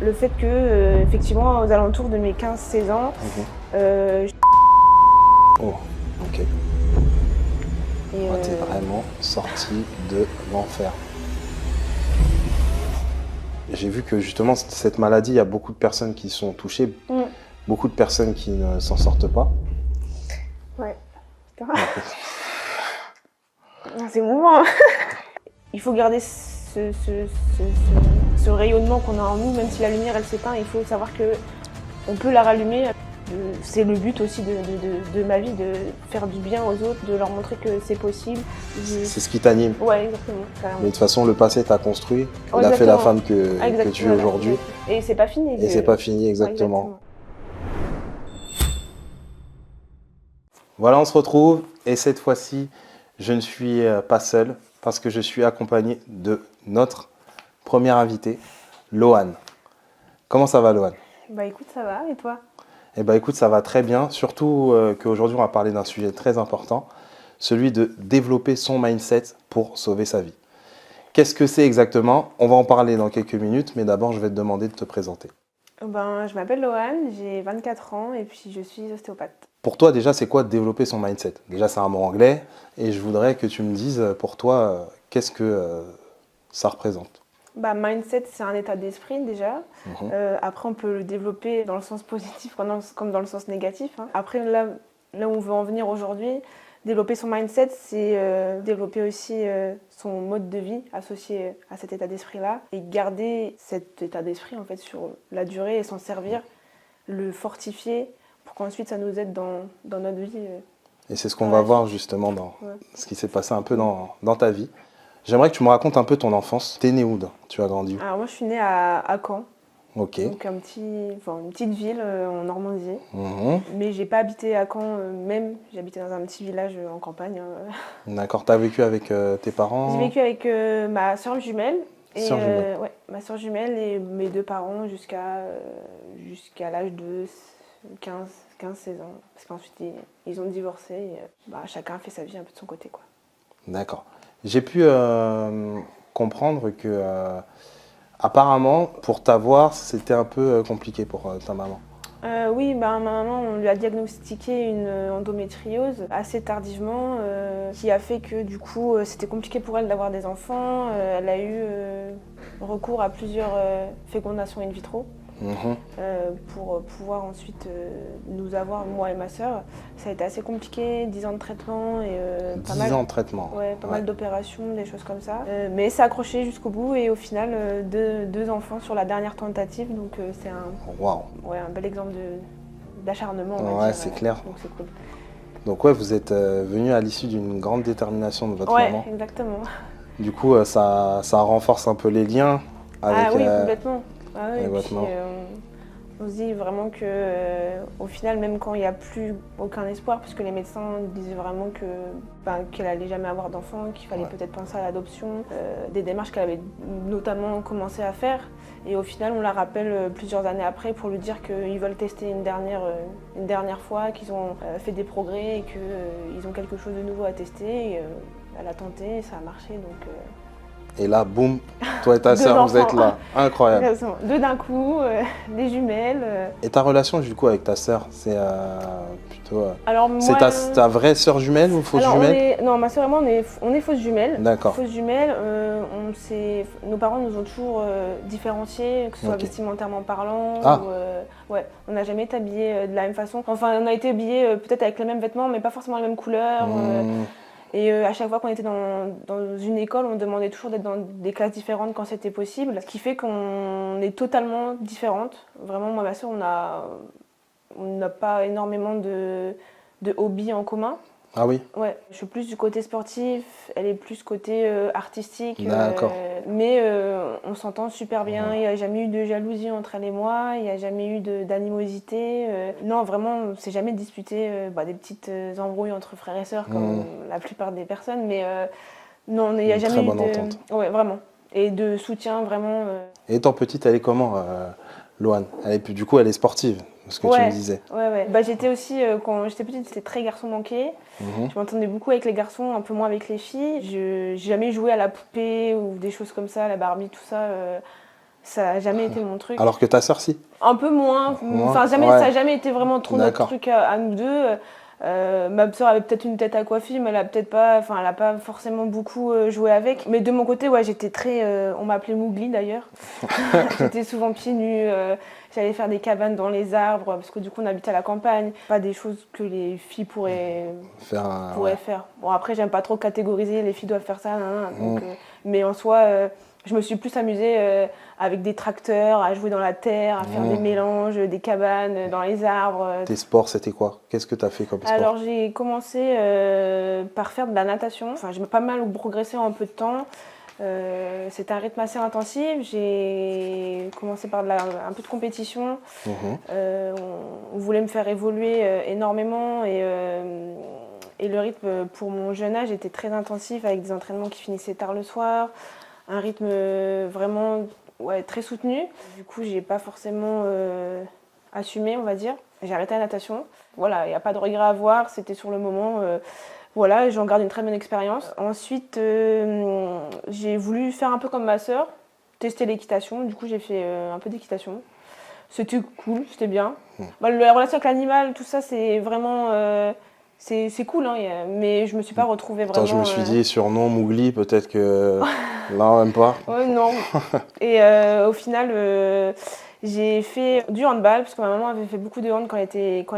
Le fait que, effectivement, aux alentours de mes 15-16 ans, Oh, ok. T'es vraiment sorti de l'enfer. J'ai vu que justement, cette maladie, il y a beaucoup de personnes qui sont touchées, beaucoup de personnes qui ne s'en sortent pas. Ouais. C'est émouvant. Il faut garder ce rayonnement qu'on a en nous, même si la lumière elle s'éteint, il faut savoir qu'on peut la rallumer. C'est le but aussi de ma vie, de faire du bien aux autres, de leur montrer que c'est possible. C'est ce qui t'anime. Ouais, exactement. Carrément. Mais de toute façon, le passé t'a construit, il a fait la femme que tu es aujourd'hui. Et c'est pas fini. Et c'est pas fini, exactement. Voilà, on se retrouve. Et cette fois-ci, je ne suis pas seul parce que je suis accompagné de notre première invitée, Loane. Comment ça va, Loane? Bah écoute, ça va, et toi? Eh ben écoute, ça va très bien, surtout qu'aujourd'hui on va parler d'un sujet très important, celui de développer son mindset pour sauver sa vie. Qu'est-ce que c'est exactement? On va en parler dans quelques minutes, mais d'abord je vais te demander de te présenter. Je m'appelle Loane, j'ai 24 ans et puis je suis ostéopathe. Pour toi déjà, c'est quoi développer son mindset? Déjà c'est un mot anglais et je voudrais que tu me dises pour toi, qu'est-ce que ça représente? Mindset, c'est un état d'esprit déjà. Après, on peut le développer dans le sens positif comme dans le sens négatif. Après, là où on veut en venir aujourd'hui, développer son mindset, c'est développer aussi son mode de vie associé à cet état d'esprit-là et garder cet état d'esprit en fait sur la durée et s'en servir, le fortifier pour qu'ensuite ça nous aide dans notre vie. Et c'est ce qu'on va voir justement dans ce qui s'est passé un peu dans ta vie. J'aimerais que tu me racontes un peu ton enfance. T'es né où? Tu as grandi? Alors moi, je suis née à Caen. Ok. Donc une petite ville en Normandie. Mais j'ai pas habité à Caen même. J'ai habité dans un petit village en campagne. D'accord. T'as vécu avec tes parents? J'ai vécu avec ma soeur jumelle. Ouais, ma soeur jumelle et mes deux parents jusqu'à l'âge de 15-16 ans. Parce qu'ensuite, ils ont divorcé. Et, chacun a fait sa vie un peu de son côté, quoi. D'accord. J'ai pu comprendre que, apparemment, pour t'avoir, c'était un peu compliqué pour ta maman. Oui, ma maman, on lui a diagnostiqué une endométriose assez tardivement, qui a fait que du coup, c'était compliqué pour elle d'avoir des enfants. Elle a eu recours à plusieurs fécondations in vitro. Pour pouvoir ensuite nous avoir, moi et ma sœur. Ça a été assez compliqué, 10 ans de traitement et pas mal d'opérations, des choses comme ça. Mais ça a accroché jusqu'au bout et au final, deux enfants sur la dernière tentative. Donc c'est un bel exemple d'acharnement. Ouais, c'est clair. Donc c'est cool. Donc ouais, vous êtes venus à l'issue d'une grande détermination de votre maman. Ouais, exactement. Du coup, ça renforce un peu les liens avec... Ah oui, complètement. Et votre puis, maman. on se dit vraiment que, au final, même quand il n'y a plus aucun espoir, puisque les médecins disaient vraiment qu'elle allait jamais avoir d'enfant, qu'il fallait peut-être penser à l'adoption, des démarches qu'elle avait notamment commencé à faire. Et au final, on la rappelle plusieurs années après pour lui dire qu'ils veulent tester une dernière fois, qu'ils ont fait des progrès et qu'ils ont quelque chose de nouveau à tester. Et, elle a tenté, ça a marché. Donc, et là, boum, toi et ta sœur, vous êtes là. Incroyable. Deux d'un coup, des jumelles. Et ta relation du coup avec ta sœur, c'est plutôt... Alors, moi, c'est ta vraie sœur jumelle ou fausse jumelle? Non, ma sœur et moi, on est fausses jumelles. D'accord. Fausses jumelles, nos parents nous ont toujours différenciés, que ce soit vestimentairement parlant. On n'a jamais été habillés de la même façon. Enfin, on a été habillés peut-être avec les mêmes vêtements, mais pas forcément les mêmes couleurs. Et à chaque fois qu'on était dans une école, on demandait toujours d'être dans des classes différentes quand c'était possible. Ce qui fait qu'on est totalement différentes. Vraiment, moi et ma sœur, on n'a pas énormément de hobbies en commun. Ah oui? Ouais, je suis plus du côté sportif, elle est plus côté artistique. D'accord. Mais on s'entend super bien, il n'y a jamais eu de jalousie entre elle et moi, il n'y a jamais eu d'animosité. Non, vraiment, on ne s'est jamais disputé des petites embrouilles entre frères et sœurs, comme la plupart des personnes. Mais non, il n'y a jamais eu de... Très bonne entente. Ouais, vraiment. Et de soutien, vraiment. Et étant petite, elle est comment, Loane? Du coup, elle est sportive, ce que tu me disais. Ouais. J'étais aussi, quand j'étais petite, c'était très garçon manqué. Je m'entendais beaucoup avec les garçons, un peu moins avec les filles. J'ai jamais joué à la poupée ou des choses comme ça, la Barbie, tout ça. Ça n'a jamais été mon truc. Alors que ta sœur, si? Un peu moins. Enfin, ça n'a jamais été vraiment trop notre truc à nous deux. Ma sœur avait peut-être une tête à coiffer, mais elle a pas forcément beaucoup joué avec. Mais de mon côté, ouais, j'étais très. On m'appelait Mougli d'ailleurs. J'étais souvent pieds nus. J'allais faire des cabanes dans les arbres parce que du coup on habitait à la campagne. Pas des choses que les filles pourraient faire. Bon, après, j'aime pas trop catégoriser. Les filles doivent faire ça. Donc, mais en soi. Je me suis plus amusée avec des tracteurs, à jouer dans la terre, à faire des mélanges, des cabanes dans les arbres. Tes sports, c'était quoi? Qu'est-ce que tu as fait comme sport? Alors, j'ai commencé par faire de la natation. Enfin, j'ai pas mal progressé en peu de temps. C'était un rythme assez intensif. J'ai commencé par un peu de compétition. On voulait me faire évoluer énormément et le rythme pour mon jeune âge était très intensif avec des entraînements qui finissaient tard le soir. Un rythme vraiment très soutenu. Du coup, j'ai pas forcément assumé, on va dire. J'ai arrêté la natation. Voilà, il n'y a pas de regret à avoir, c'était sur le moment. Voilà, j'en garde une très bonne expérience. Ensuite, j'ai voulu faire un peu comme ma sœur, tester l'équitation. Du coup, j'ai fait un peu d'équitation. C'était cool, c'était bien. La relation avec l'animal, tout ça, c'est vraiment... C'est cool, hein, mais je me suis pas retrouvée vraiment... Attends, je me suis dit, surnom Mougli, peut-être que... Là, même pas. Ouais, non. Et au final, j'ai fait du handball, parce que ma maman avait fait beaucoup de hand quand elle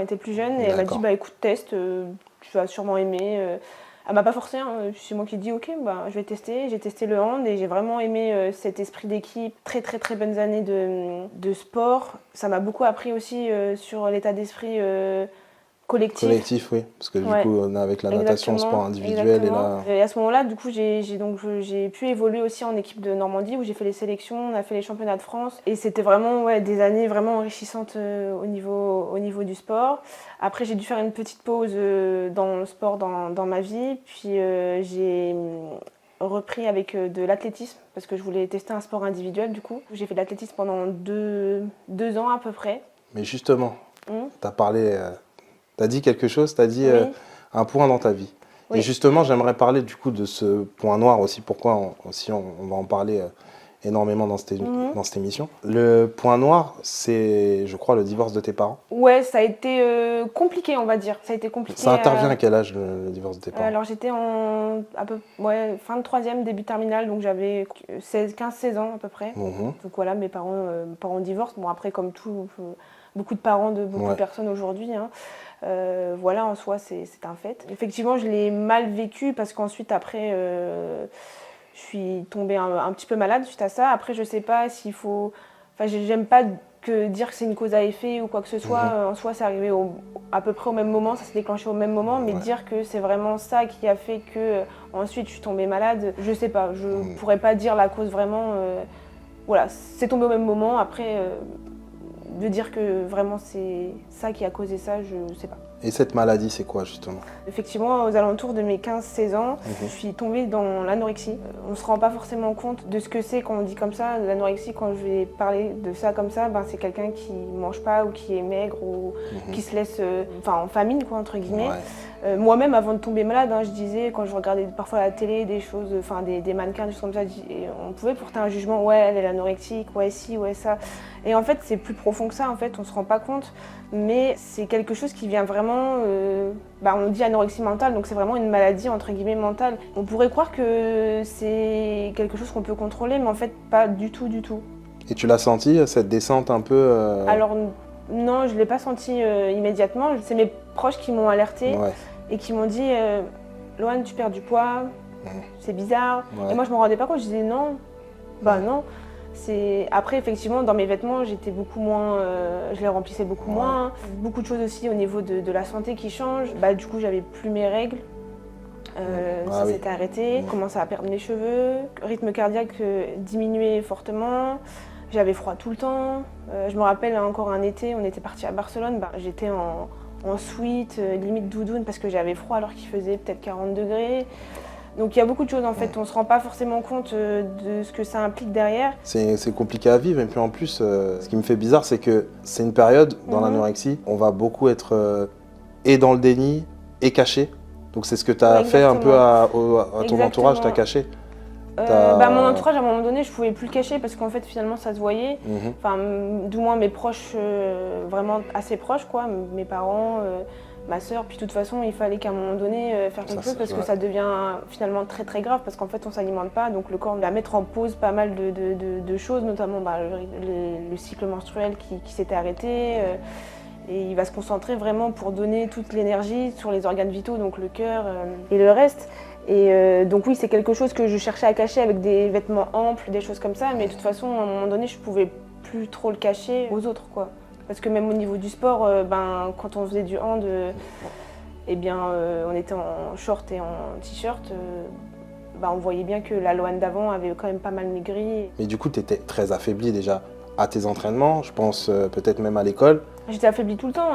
était plus jeune. Et elle m'a dit, écoute, teste, tu vas sûrement aimer. Elle m'a pas forcé, hein. C'est moi qui ai dit, ok, je vais tester. J'ai testé le hand et j'ai vraiment aimé cet esprit d'équipe. Très, très, très bonnes années de sport. Ça m'a beaucoup appris aussi sur l'état d'esprit... Collectif, oui, parce que du coup, on est avec la natation, sport individuel. Et à ce moment-là, du coup, j'ai pu évoluer aussi en équipe de Normandie où j'ai fait les sélections, on a fait les championnats de France. Et c'était vraiment des années vraiment enrichissantes au niveau du sport. Après, j'ai dû faire une petite pause dans le sport dans ma vie. Puis j'ai repris avec de l'athlétisme parce que je voulais tester un sport individuel du coup. J'ai fait de l'athlétisme pendant deux ans à peu près. Mais justement, tu as parlé... Tu as dit quelque chose, tu as dit un point dans ta vie. Oui. Et justement, j'aimerais parler du coup de ce point noir aussi, pourquoi on va en parler énormément dans cette émission. Le point noir, c'est, je crois, le divorce de tes parents. Ouais, ça a été compliqué, on va dire. Ça a été compliqué. Ça intervient à quel âge, le divorce de tes parents? Alors, j'étais fin de troisième, début terminale, donc j'avais 15-16 ans à peu près. Donc voilà, mes parents divorcent. Bon, après, comme tout, beaucoup de parents de beaucoup de personnes aujourd'hui, hein. Voilà, en soi, c'est un fait. Effectivement, je l'ai mal vécu parce qu'ensuite, après, je suis tombée un petit peu malade suite à ça. Après, je sais pas s'il faut... Enfin, j'aime pas dire que c'est une cause à effet ou quoi que ce soit. En soi, c'est arrivé à peu près au même moment, ça s'est déclenché au même moment, mais dire que c'est vraiment ça qui a fait que ensuite je suis tombée malade, je sais pas. Je pourrais pas dire la cause vraiment. Voilà, c'est tombé au même moment. Après... de dire que vraiment c'est ça qui a causé ça, je sais pas. Et cette maladie, c'est quoi justement? Effectivement, aux alentours de mes 15-16 ans, je suis tombée dans l'anorexie. On ne se rend pas forcément compte de ce que c'est quand on dit comme ça. L'anorexie, quand je vais parler de ça comme ça, c'est quelqu'un qui ne mange pas ou qui est maigre ou qui se laisse en famine, quoi, entre guillemets. Moi-même, avant de tomber malade, je disais, quand je regardais parfois à la télé des choses, des mannequins, des choses comme ça, on pouvait porter un jugement, ouais, elle est anorexique, ouais, ci, ouais, ça. Et en fait, c'est plus profond que ça, en fait, on ne se rend pas compte, mais c'est quelque chose qui vient vraiment, on dit anorexie mentale, donc c'est vraiment une maladie, entre guillemets, mentale. On pourrait croire que c'est quelque chose qu'on peut contrôler, mais en fait, pas du tout, du tout. Et tu l'as senti, cette descente un peu Alors, non, je ne l'ai pas senti immédiatement. C'est mes proches qui m'ont alertée et qui m'ont dit Loane, tu perds du poids, c'est bizarre. Et moi, je ne me rendais pas compte. Je disais non, non. Après, effectivement, dans mes vêtements, j'étais beaucoup moins, je les remplissais beaucoup moins. Beaucoup de choses aussi au niveau de la santé qui changent. Du coup, j'avais plus mes règles. Ça s'était arrêté. Je commençais à perdre mes cheveux. Rythme cardiaque diminuait fortement. J'avais froid tout le temps. Je me rappelle encore un été, on était parti à Barcelone. J'étais en sweat, limite doudoune, parce que j'avais froid alors qu'il faisait peut-être 40 degrés. Donc il y a beaucoup de choses en fait, on ne se rend pas forcément compte de ce que ça implique derrière. C'est compliqué à vivre et puis en plus, ce qui me fait bizarre, c'est que c'est une période dans l'anorexie, on va beaucoup être et dans le déni et caché. Donc c'est ce que tu as fait un peu à ton entourage, tu as caché. Mon entourage, à un moment donné, je pouvais plus le cacher parce qu'en fait, finalement, ça se voyait. Enfin, du moins mes proches, vraiment assez proches, quoi, mes parents, ma sœur. Puis de toute façon, il fallait qu'à un moment donné faire quelque chose parce que ça devient finalement très très grave parce qu'en fait, on s'alimente pas. Donc le corps va mettre en pause pas mal de choses, notamment le cycle menstruel qui s'était arrêté. Et il va se concentrer vraiment pour donner toute l'énergie sur les organes vitaux, donc le cœur et le reste. Et donc oui, c'est quelque chose que je cherchais à cacher avec des vêtements amples, des choses comme ça. Mais de toute façon, à un moment donné, je pouvais plus trop le cacher aux autres, quoi. Parce que même au niveau du sport, quand on faisait du hand, on était en short et en t-shirt. On voyait bien que la Loane d'avant avait quand même pas mal maigri. Mais du coup, tu étais très affaiblie déjà à tes entraînements, je pense peut-être même à l'école. J'étais affaiblie tout le temps.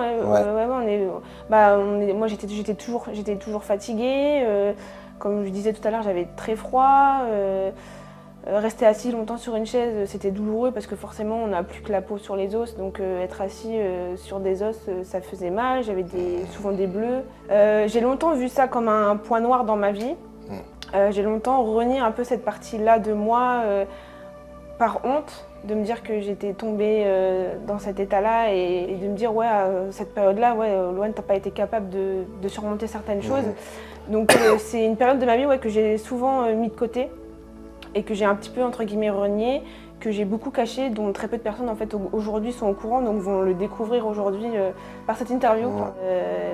Moi, j'étais toujours fatiguée. Comme je disais tout à l'heure, j'avais très froid. Rester assis longtemps sur une chaise, c'était douloureux parce que forcément, on n'a plus que la peau sur les os. Donc être assis sur des os, ça faisait mal. J'avais souvent des bleus. J'ai longtemps vu ça comme un point noir dans ma vie. J'ai longtemps renié un peu cette partie-là de moi par honte, de me dire que j'étais tombée dans cet état-là et de me dire cette période-là, Loane, t'as pas été capable de surmonter certaines choses. Donc c'est une période de ma vie que j'ai souvent mis de côté et que j'ai un petit peu entre guillemets renié, que j'ai beaucoup caché, dont très peu de personnes en fait aujourd'hui sont au courant, donc vont le découvrir aujourd'hui par cette interview.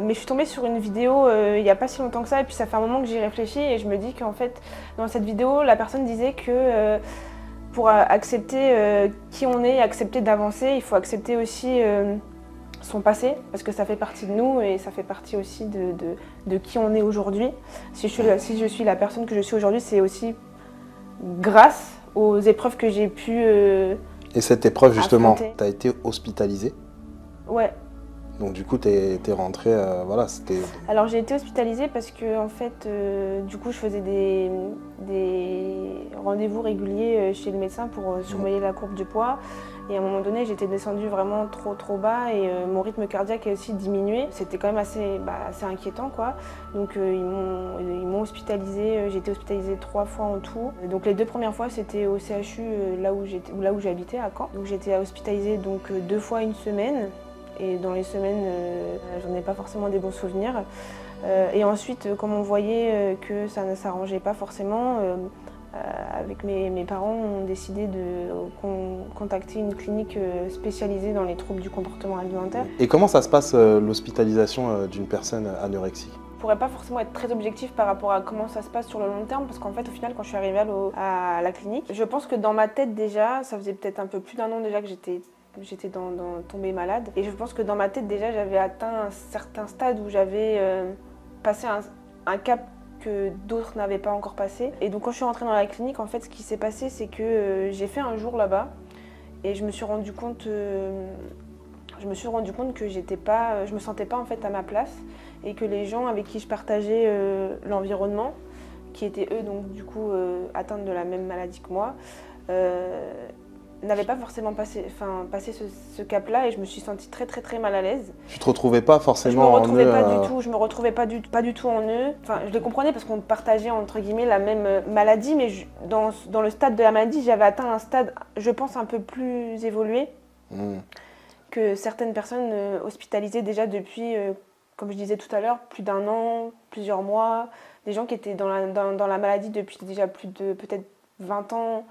Mais je suis tombée sur une vidéo il n'y a pas si longtemps que ça, et puis ça fait un moment que j'y réfléchis et je me dis qu'en fait dans cette vidéo, la personne disait que pour accepter qui on est, accepter d'avancer, il faut accepter aussi son passé, parce que ça fait partie de nous et ça fait partie aussi de qui on est aujourd'hui. Si je suis la personne que je suis aujourd'hui, c'est aussi grâce aux épreuves que j'ai pu Et cette épreuve, justement, affronter. tu as été hospitalisée. Ouais. Donc du coup, tu es rentrée, c'était... Alors j'ai été hospitalisée parce que en fait, du coup, je faisais des rendez-vous réguliers chez le médecin pour surveiller la courbe du poids. Et à un moment donné, j'étais descendue vraiment trop bas et mon rythme cardiaque a aussi diminué. C'était quand même assez inquiétant, quoi. Donc ils m'ont hospitalisée. J'ai été hospitalisée 3 fois en tout. Donc les 2 premières fois, c'était au CHU là où j'habitais à Caen. Donc j'étais hospitalisée 2 fois une semaine. Et dans les semaines, j'en ai pas forcément des bons souvenirs. Et ensuite, comme on voyait que ça ne s'arrangeait pas forcément, avec mes parents, on a décidé de contacter une clinique spécialisée dans les troubles du comportement alimentaire. Et comment ça se passe l'hospitalisation d'une personne anorexique ? Je pourrais pas forcément être très objectif par rapport à comment ça se passe sur le long terme, parce qu'en fait, au final, quand je suis arrivée à la clinique, je pense que dans ma tête déjà, ça faisait peut-être un peu plus d'1 an déjà que j'étais tombée malade. Et je pense que dans ma tête déjà, j'avais atteint un certain stade où j'avais passé un cap que d'autres n'avaient pas encore passé. Et donc quand je suis rentrée dans la clinique, en fait, ce qui s'est passé, c'est que j'ai fait un jour là-bas et je me suis rendu compte que je me sentais pas en fait à ma place et que les gens avec qui je partageais l'environnement, qui étaient eux donc du coup atteints de la même maladie que moi, n'avais pas forcément passé ce cap-là et je me suis sentie très mal à l'aise. Tu te retrouvais pas forcément en eux? Je me retrouvais pas du tout en eux. Enfin, je les comprenais parce qu'on partageait entre guillemets la même maladie, mais dans le stade de la maladie, j'avais atteint un stade, je pense, un peu plus évolué que certaines personnes hospitalisées déjà depuis, comme je disais tout à l'heure, plus d'1 an, plusieurs mois, des gens qui étaient dans la maladie depuis déjà plus de peut-être 20 ans.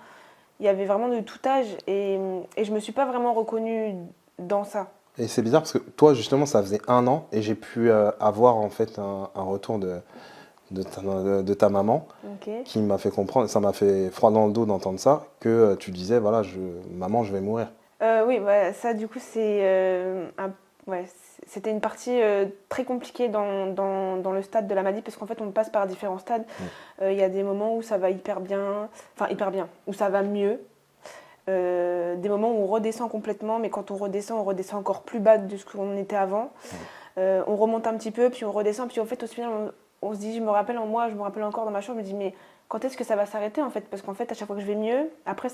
Il y avait vraiment de tout âge et je ne me suis pas vraiment reconnue dans ça. Et c'est bizarre parce que toi, justement, ça faisait 1 an et j'ai pu avoir en fait un retour de ta maman qui m'a fait comprendre, ça m'a fait froid dans le dos d'entendre ça, que tu disais, voilà, maman, je vais mourir. Oui, ça du coup, c'était une partie très compliquée dans le stade de la maladie parce qu'en fait on passe par différents stades. Il y a des moments où ça va hyper bien, où ça va mieux. Des moments où on redescend complètement, mais quand on redescend encore plus bas de ce qu'on était avant. On remonte un petit peu, puis on redescend, puis en fait au final on se dit, je me rappelle encore dans ma chambre, je me dis mais quand est-ce que ça va s'arrêter en fait? Parce qu'en fait à chaque fois que je vais mieux, après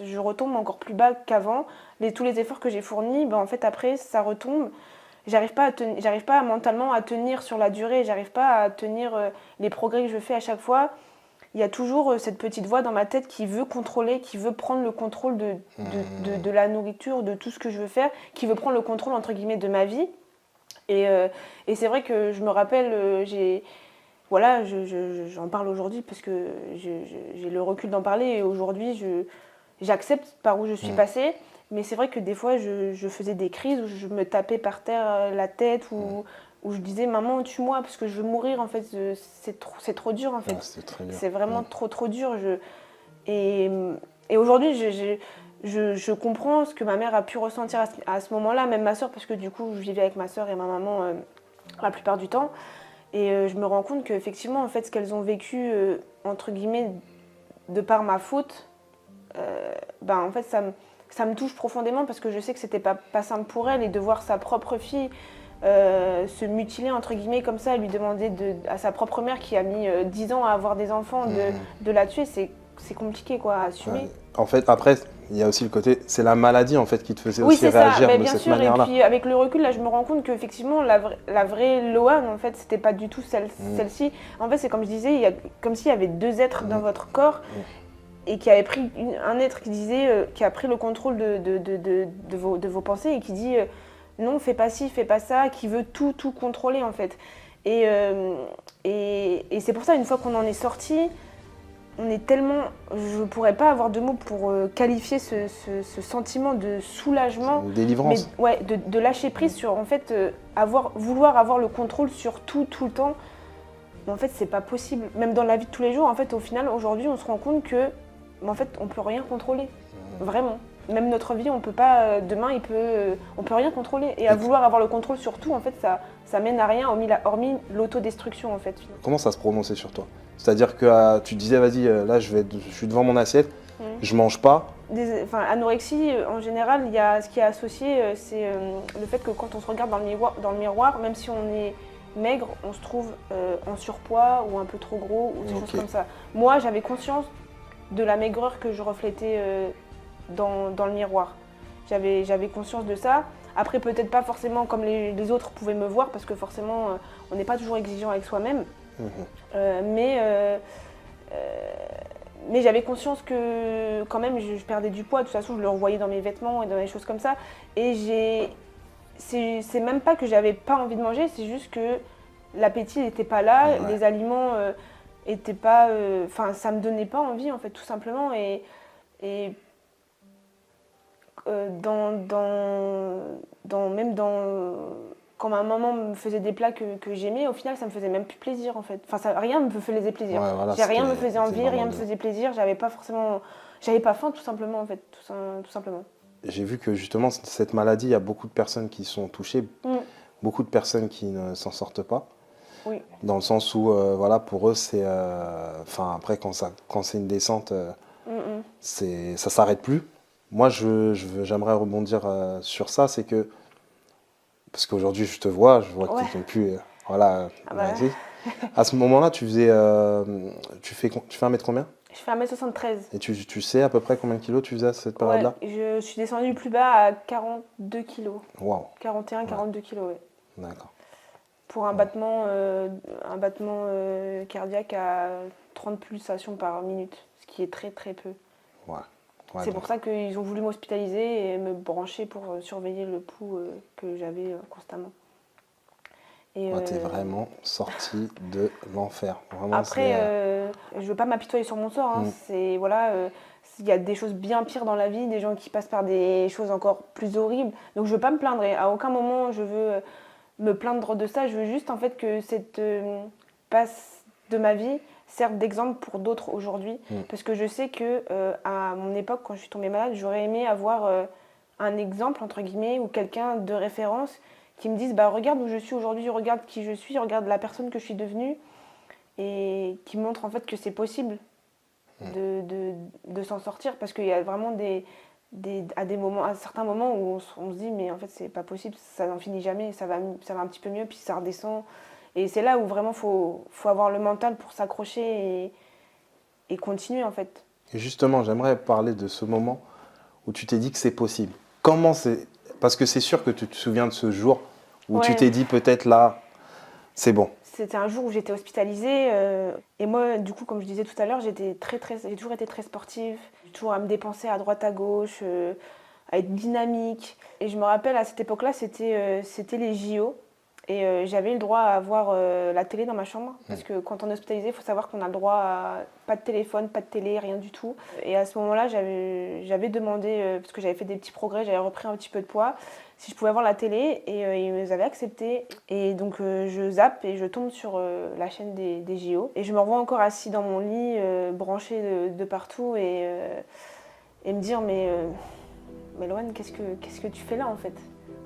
je retombe encore plus bas qu'avant. Tous les efforts que j'ai fournis, en fait après ça retombe. J'arrive pas mentalement à tenir sur la durée, j'arrive pas à tenir les progrès que je fais à chaque fois. il y a toujours cette petite voix dans ma tête qui veut contrôler, qui veut prendre le contrôle de la nourriture, de tout ce que je veux faire, qui veut prendre le contrôle, entre guillemets, de ma vie. Et c'est vrai que je me rappelle, j'en parle aujourd'hui parce que j'ai le recul d'en parler. Et aujourd'hui, j'accepte par où je suis passée. Mais c'est vrai que des fois, je faisais des crises où je me tapais par terre la tête, où je disais maman tue-moi parce que je veux mourir en fait, c'est trop dur en fait, c'est vraiment trop dur. Et aujourd'hui je comprends ce que ma mère a pu ressentir à ce moment-là, même ma soeur, parce que du coup je vivais avec ma soeur et ma maman la plupart du temps, et je me rends compte qu'effectivement en fait ce qu'elles ont vécu entre guillemets de par ma faute, en fait ça me touche profondément parce que je sais que c'était pas simple pour elle, et de voir sa propre fille se mutiler entre guillemets comme ça, lui demander à sa propre mère qui a mis 10 ans à avoir des enfants de la tuer, c'est compliqué quoi à assumer. Ouais. En fait après il y a aussi le côté, c'est la maladie en fait qui te faisait aussi réagir de cette manière-là. Et puis avec le recul là je me rends compte qu'effectivement la vraie Loane en fait c'était pas du tout celle-ci. En fait c'est comme je disais, il y a comme s'il y avait deux êtres dans votre corps. Et qui avait pris un être qui disait, qui a pris le contrôle de vos pensées et qui dit non, fais pas ci, fais pas ça, qui veut tout contrôler en fait. Et c'est pour ça, une fois qu'on en est sorti, on est tellement, je pourrais pas avoir de mots pour qualifier ce sentiment de soulagement, une délivrance. Mais, ouais, de lâcher prise sur en fait vouloir avoir le contrôle sur tout le temps. Mais en fait, c'est pas possible. Même dans la vie de tous les jours, en fait, au final, aujourd'hui, on se rend compte que en fait, on peut rien contrôler, vraiment. Même notre vie, on peut pas. Demain, on peut rien contrôler. Et à vouloir avoir le contrôle sur tout, en fait, ça mène à rien, hormis l'autodestruction, en fait. Comment ça se prononçait sur toi? C'est-à-dire que tu disais, vas-y, là, je suis devant mon assiette, je mange pas. Anorexie, en général, il y a ce qui est associé, c'est le fait que quand on se regarde dans le miroir, même si on est maigre, on se trouve en surpoids ou un peu trop gros ou des choses comme ça. Moi, j'avais conscience de la maigreur que je reflétais dans le miroir. J'avais conscience de ça. Après, peut-être pas forcément comme les autres pouvaient me voir, parce que forcément, on n'est pas toujours exigeant avec soi-même. Mais j'avais conscience que quand même, je perdais du poids. De toute façon, je le revoyais dans mes vêtements et dans des choses comme ça. Et c'est même pas que j'avais pas envie de manger, c'est juste que l'appétit n'était pas là, les aliments étaient pas... ça me donnait pas envie, en fait, tout simplement. Quand ma maman me faisait des plats que j'aimais, au final, ça me faisait même plus plaisir, en fait. Rien me faisait plaisir. Ouais, voilà, rien me faisait envie, rien me faisait plaisir. J'avais pas faim, tout simplement, en fait, tout simplement. J'ai vu que justement, cette maladie, il y a beaucoup de personnes qui sont touchées, beaucoup de personnes qui ne s'en sortent pas. Oui. Dans le sens où, pour eux, c'est... après, quand c'est une descente, ça s'arrête plus. Moi, j'aimerais rebondir sur ça, c'est que... Parce qu'aujourd'hui, je vois que tu n'es plus... vas-y. À ce moment-là, tu fais 1m combien? Je fais 1m73. Et tu sais à peu près combien de kilos tu faisais à cette période-là? Je suis descendue plus bas à 42 kilos. Waouh. 41, 42 kilos, oui. D'accord. Pour un battement cardiaque à 30 pulsations par minute, ce qui est très très peu. C'est pour ça qu'ils ont voulu m'hospitaliser et me brancher pour surveiller le pouls que j'avais constamment. T'es vraiment sortie de l'enfer. Vraiment, après, je ne veux pas m'apitoyer sur mon sort. Il y a des choses bien pires dans la vie, des gens qui passent par des choses encore plus horribles. Donc je ne veux pas me plaindre. Et à aucun moment je veux me plaindre de ça. Je veux juste en fait que cette passe de ma vie serve d'exemple pour d'autres aujourd'hui. Parce que je sais que à mon époque, quand je suis tombée malade, j'aurais aimé avoir un exemple, entre guillemets, ou quelqu'un de référence qui me dise regarde où je suis aujourd'hui, regarde qui je suis, regarde la personne que je suis devenue, et qui montre en fait que c'est possible de s'en sortir, parce qu'il y a vraiment à certains moments où on se dit mais en fait c'est pas possible, ça n'en finit jamais, ça va un petit peu mieux puis ça redescend, et c'est là où vraiment faut avoir le mental pour s'accrocher et continuer en fait. Et justement, j'aimerais parler de ce moment où tu t'es dit que c'est possible. Parce que c'est sûr que tu te souviens de ce jour où tu t'es dit peut-être là, c'est bon. c'était un jour où j'étais hospitalisée. Et moi, du coup, comme je disais tout à l'heure, j'ai toujours été très sportive. Toujours à me dépenser à droite, à gauche, à être dynamique. Et je me rappelle, à cette époque-là, c'était les JO. Et j'avais eu le droit à avoir la télé dans ma chambre. Parce que quand on est hospitalisé, il faut savoir qu'on a le droit à pas de téléphone, pas de télé, rien du tout. Et à ce moment-là, j'avais demandé, parce que j'avais fait des petits progrès, j'avais repris un petit peu de poids, si je pouvais avoir la télé. Et ils me avaient accepté. Et donc je zappe et je tombe sur la chaîne des JO. Et je me revois encore assis dans mon lit, branché de partout. Et me dire, mais Loane, qu'est-ce que tu fais là en fait?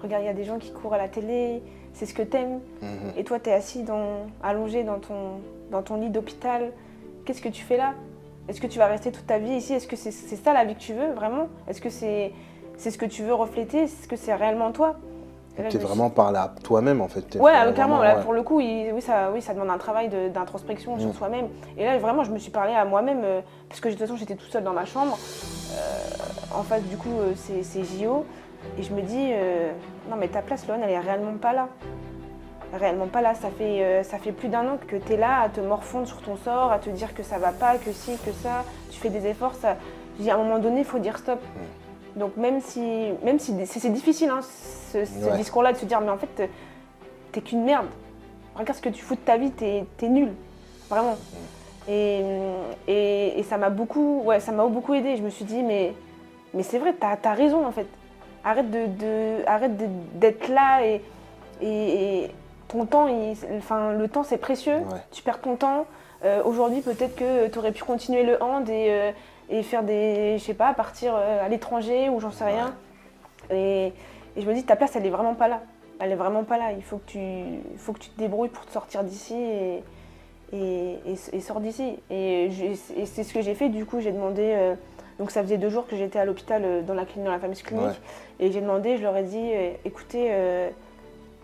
Regarde, il y a des gens qui courent à la télé, c'est ce que t'aimes. Et toi, t'es assis allongé dans ton lit d'hôpital. Qu'est-ce que tu fais là? Est-ce que tu vas rester toute ta vie ici? Est-ce que c'est ça la vie que tu veux, vraiment? Est-ce que c'est ce que tu veux refléter? Est-ce que c'est réellement toi? Tu es vraiment parlé à toi-même en fait. Ouais, clairement. Là, pour le coup, ça demande un travail d'introspection sur soi-même. Et là, vraiment, je me suis parlé à moi-même, parce que de toute façon, j'étais toute seule dans ma chambre. En face, du coup, c'est JO. Et je me dis, non mais ta place, Loane, elle est réellement pas là. Réellement pas là. Ça fait plus d'1 an que tu es là à te morfondre sur ton sort, à te dire que ça va pas, que si, que ça. Tu fais des efforts. Je dis, à un moment donné, il faut dire stop. Donc même si c'est difficile, hein, ce discours-là, de se dire, mais en fait, t'es qu'une merde. Regarde ce que tu fous de ta vie, t'es nul. Vraiment. Et ça m'a beaucoup aidé. Je me suis dit, mais c'est vrai, t'as raison en fait. Arrête d'être là et ton temps, le temps c'est précieux. Ouais. Tu perds ton temps. Aujourd'hui, peut-être que tu aurais pu continuer le hand et faire je sais pas, partir à l'étranger ou j'en sais rien. Et je me dis, ta place, elle est vraiment pas là. Elle est vraiment pas là. Il faut que tu te débrouilles pour te sortir d'ici et sors d'ici. Et c'est ce que j'ai fait. Du coup, j'ai demandé. Donc ça faisait 2 jours que j'étais à l'hôpital dans la fameuse clinique. Ouais. Et j'ai demandé, je leur ai dit, écoutez,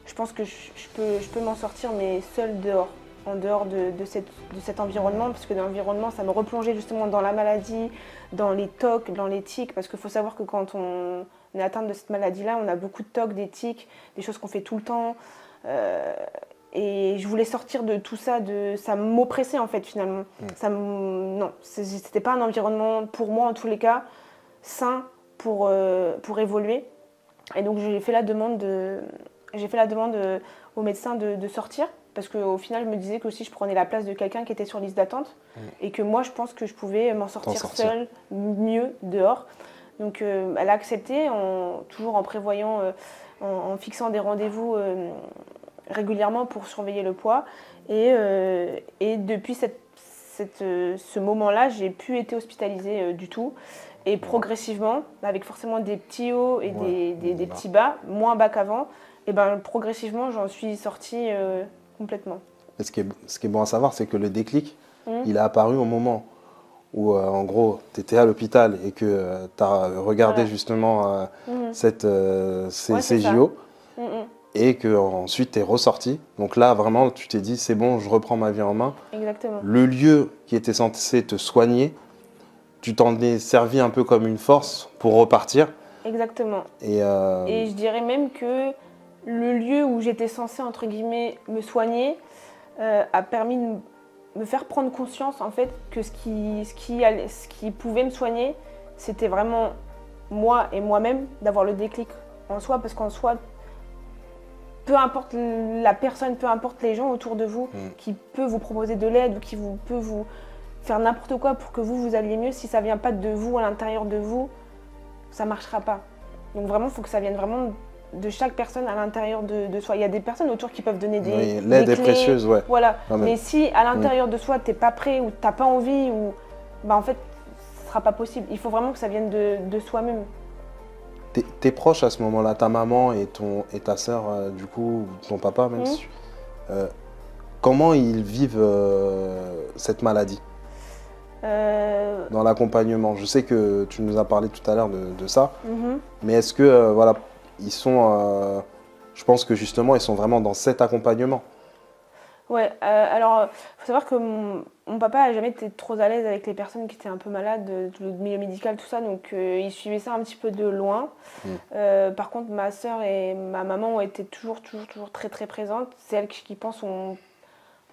je pense que je peux m'en sortir, mais seule dehors. En dehors de cet environnement, parce que dans l'environnement, ça me replongeait justement dans la maladie, dans les tocs, dans les tics, parce qu'il faut savoir que quand on est atteinte de cette maladie-là, on a beaucoup de tocs, des tics, des choses qu'on fait tout le temps. Et je voulais sortir de tout ça, ça m'oppressait en fait finalement. Non, c'était pas un environnement pour moi en tous les cas sain pour évoluer. Et donc j'ai fait la demande au médecin de sortir, parce qu'au final je me disais que aussi je prenais la place de quelqu'un qui était sur liste d'attente et que moi je pense que je pouvais m'en sortir seule, mieux dehors. Donc elle a accepté, toujours en prévoyant, en fixant des rendez-vous régulièrement pour surveiller le poids. Et depuis ce moment-là, j'ai plus été hospitalisée du tout. Et progressivement, avec forcément des petits hauts et des petits bas, moins bas qu'avant, et progressivement, j'en suis sortie complètement. Et ce qui est bon à savoir, c'est que le déclic, il est apparu au moment où, en gros, tu étais à l'hôpital et que tu as regardé justement ces JO. Et qu'ensuite tu es ressorti. Donc là, vraiment, tu t'es dit, c'est bon, je reprends ma vie en main. Exactement. Le lieu qui était censé te soigner, tu t'en es servi un peu comme une force pour repartir. Exactement. Et je dirais même que le lieu où j'étais censée, entre guillemets, me soigner a permis de me faire prendre conscience, en fait, que ce qui pouvait me soigner, c'était vraiment moi et moi-même, d'avoir le déclic en soi, parce qu'en soi, peu importe la personne, peu importe les gens autour de vous qui peut vous proposer de l'aide ou qui peut vous faire n'importe quoi pour que vous alliez mieux, si ça ne vient pas de vous, à l'intérieur de vous, ça ne marchera pas. Donc vraiment, il faut que ça vienne vraiment de chaque personne à l'intérieur de soi. Il y a des personnes autour qui peuvent donner des l'aide est précieuse, ouais. Voilà. Mais si à l'intérieur de soi, tu n'es pas prêt ou tu n'as pas envie, en fait, ce ne sera pas possible. Il faut vraiment que ça vienne de soi-même. Tes proches à ce moment-là, ta maman et ta sœur, du coup, ton papa même, comment ils vivent cette maladie dans l'accompagnement? Je sais que tu nous as parlé tout à l'heure de ça, mais est-ce que, ils sont, je pense que justement, ils sont vraiment dans cet accompagnement. Ouais, alors, il faut savoir que mon papa n'a jamais été trop à l'aise avec les personnes qui étaient un peu malades, le milieu médical, tout ça, donc il suivait ça un petit peu de loin. Par contre, ma sœur et ma maman ont été toujours très très présentes. C'est elles qui, je pense, ont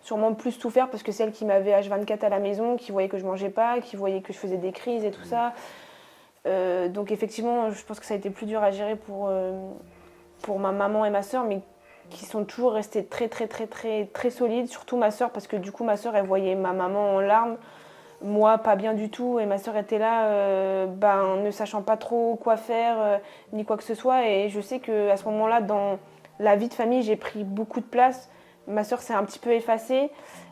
sûrement plus souffert parce que c'est elle qui m'avait H24 à la maison, qui voyait que je mangeais pas, qui voyait que je faisais des crises et tout ça. Donc effectivement, je pense que ça a été plus dur à gérer pour ma maman et ma sœur, mais qui sont toujours restées très solides, surtout ma sœur, parce que du coup ma sœur elle voyait ma maman en larmes, moi pas bien du tout, et ma sœur était là ne sachant pas trop quoi faire ni quoi que ce soit, et je sais qu'à ce moment-là dans la vie de famille j'ai pris beaucoup de place. Ma sœur s'est un petit peu effacée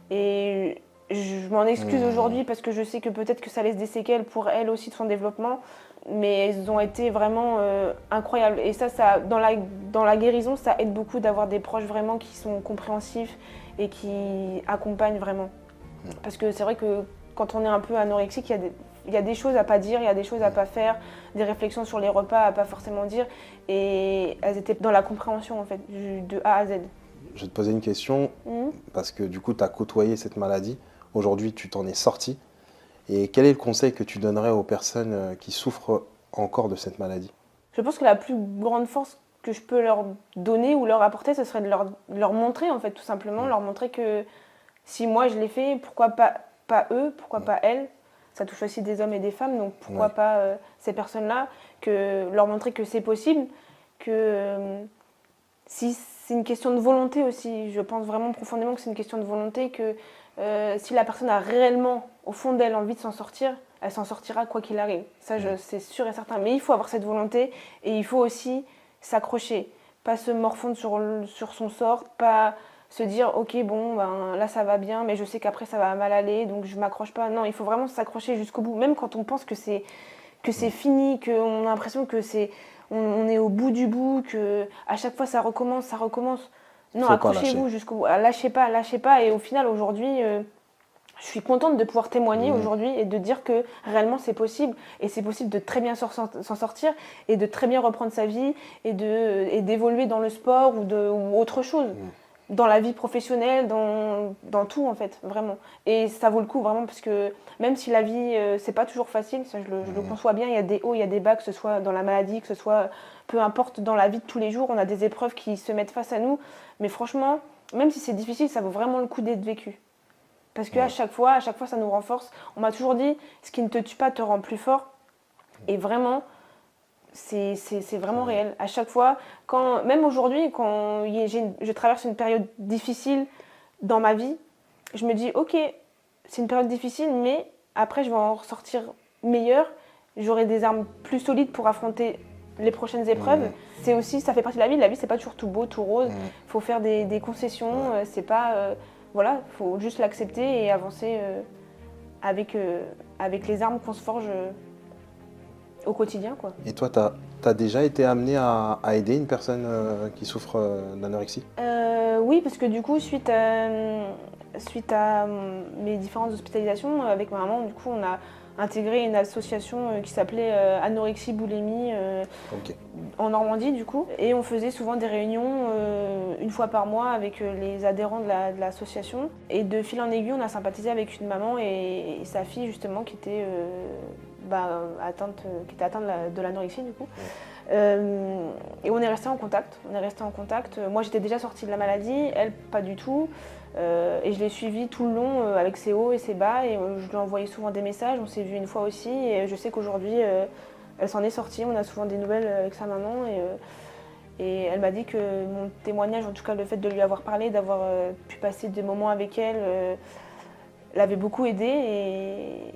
et je m'en excuse aujourd'hui parce que je sais que peut-être que ça laisse des séquelles pour elle aussi de son développement, mais elles ont été vraiment incroyables. Et ça dans la guérison, ça aide beaucoup d'avoir des proches vraiment qui sont compréhensifs et qui accompagnent vraiment. Parce que c'est vrai que quand on est un peu anorexique, il y a des choses à pas dire, il y a des choses à pas faire, des réflexions sur les repas à pas forcément dire. Et elles étaient dans la compréhension en fait, de A à Z. Je vais te poser une question, parce que du coup, tu as côtoyé cette maladie. Aujourd'hui, tu t'en es sorti. Et quel est le conseil que tu donnerais aux personnes qui souffrent encore de cette maladie? Je pense que la plus grande force que je peux leur donner ou leur apporter, ce serait de leur montrer, en fait, tout simplement. Leur montrer que si moi je l'ai fait, pourquoi pas eux, pourquoi pas elles. Ça touche aussi des hommes et des femmes, donc pourquoi pas ces personnes-là. Leur montrer que c'est possible, que si c'est une question de volonté aussi. Je pense vraiment profondément que c'est une question de volonté, que si la personne a réellement, au fond d'elle, envie de s'en sortir, elle s'en sortira quoi qu'il arrive. Ça, c'est sûr et certain. Mais il faut avoir cette volonté et il faut aussi s'accrocher. Pas se morfondre sur son sort, pas se dire « Ok, bon, là ça va bien, mais je sais qu'après ça va mal aller, donc je m'accroche pas. » Non, il faut vraiment s'accrocher jusqu'au bout. Même quand on pense que c'est fini, qu'on a l'impression que on est au bout du bout, qu'à chaque fois ça recommence. Non, accrochez-vous jusqu'au bout. Lâchez pas. Et au final, aujourd'hui, je suis contente de pouvoir témoigner aujourd'hui et de dire que réellement c'est possible. Et c'est possible de très bien s'en sortir et de très bien reprendre sa vie et d'évoluer dans le sport ou autre chose. Dans la vie professionnelle, dans tout en fait, vraiment. Et ça vaut le coup vraiment parce que même si la vie, c'est pas toujours facile, ça je le conçois bien, il y a des hauts, il y a des bas, que ce soit dans la maladie, que ce soit peu importe dans la vie de tous les jours, on a des épreuves qui se mettent face à nous. Mais franchement, même si c'est difficile, ça vaut vraiment le coup d'être vécu. Parce qu'à chaque fois, ça nous renforce. On m'a toujours dit, ce qui ne te tue pas te rend plus fort. Et vraiment, c'est vraiment réel. À chaque fois, même aujourd'hui, quand je traverse une période difficile dans ma vie, je me dis, ok, c'est une période difficile, mais après, je vais en ressortir meilleure. J'aurai des armes plus solides pour affronter les prochaines épreuves. C'est aussi, ça fait partie de la vie. La vie, c'est pas toujours tout beau, tout rose. Il faut faire des concessions. C'est pas... voilà, il faut juste l'accepter et avancer avec les armes qu'on se forge au quotidien, quoi. Et toi, tu as déjà été amenée à aider une personne qui souffre d'anorexie? Oui, parce que du coup, suite à mes différentes hospitalisations avec ma maman, du coup, on a intégré une association qui s'appelait Anorexie Boulimie en Normandie, du coup. Et on faisait souvent des réunions une fois par mois avec les adhérents de l'association. Et de fil en aiguille, on a sympathisé avec une maman et sa fille, justement, qui était atteinte de l'anorexie, du coup. Et on est resté en contact. Moi, j'étais déjà sortie de la maladie, elle, pas du tout. Et je l'ai suivie tout le long avec ses hauts et ses bas. Et je lui ai envoyé souvent des messages. On s'est vu une fois aussi. Et je sais qu'aujourd'hui, elle s'en est sortie. On a souvent des nouvelles avec sa maman. Et elle m'a dit que mon témoignage, en tout cas le fait de lui avoir parlé, d'avoir pu passer des moments avec elle, l'avait beaucoup aidée. Et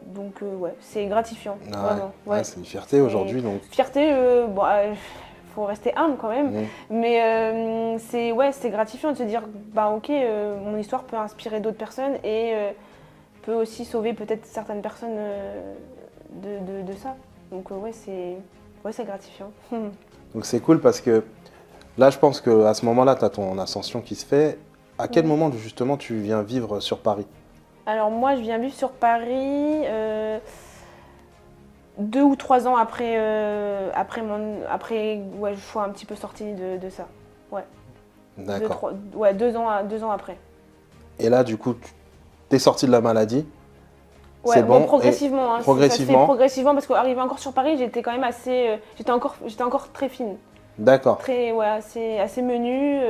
donc, c'est gratifiant. Vraiment. Ouais, c'est une fierté aujourd'hui. Donc. Fierté, faut rester humble quand même, mais c'est gratifiant de se dire ok, mon histoire peut inspirer d'autres personnes et peut aussi sauver peut-être certaines personnes de ça. Donc c'est gratifiant. Donc c'est cool parce que là je pense qu'à ce moment-là tu as ton ascension qui se fait. À quel moment justement tu viens vivre sur Paris? Alors moi je viens vivre sur Paris 2 ou 3 ans après, je suis un petit peu sortie de ça. Ouais. D'accord. 2 ans après. Et là, du coup, tu es sortie de la maladie. Ouais, c'est bon. Progressivement. Progressivement. Ça se fait progressivement parce qu'arrivée encore sur Paris, j'étais quand même assez. J'étais encore très fine. D'accord. Assez menu.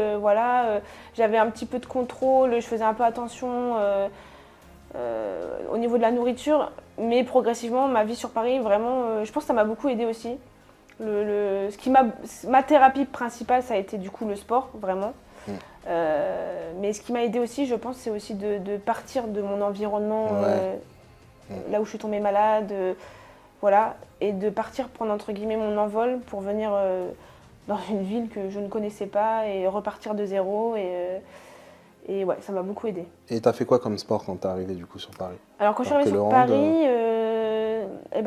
J'avais un petit peu de contrôle, je faisais un peu attention au niveau de la nourriture. Mais progressivement, ma vie sur Paris, vraiment, je pense que ça m'a beaucoup aidée aussi. Ma thérapie principale, ça a été du coup le sport, vraiment. Mais ce qui m'a aidée aussi, je pense, c'est aussi de partir de mon environnement, là où je suis tombée malade, et de partir prendre entre guillemets mon envol pour venir dans une ville que je ne connaissais pas et repartir de zéro. Et ouais, ça m'a beaucoup aidée. Et t'as fait quoi comme sport quand t'es arrivée du coup sur Paris? Alors quand je suis arrivée sur Paris,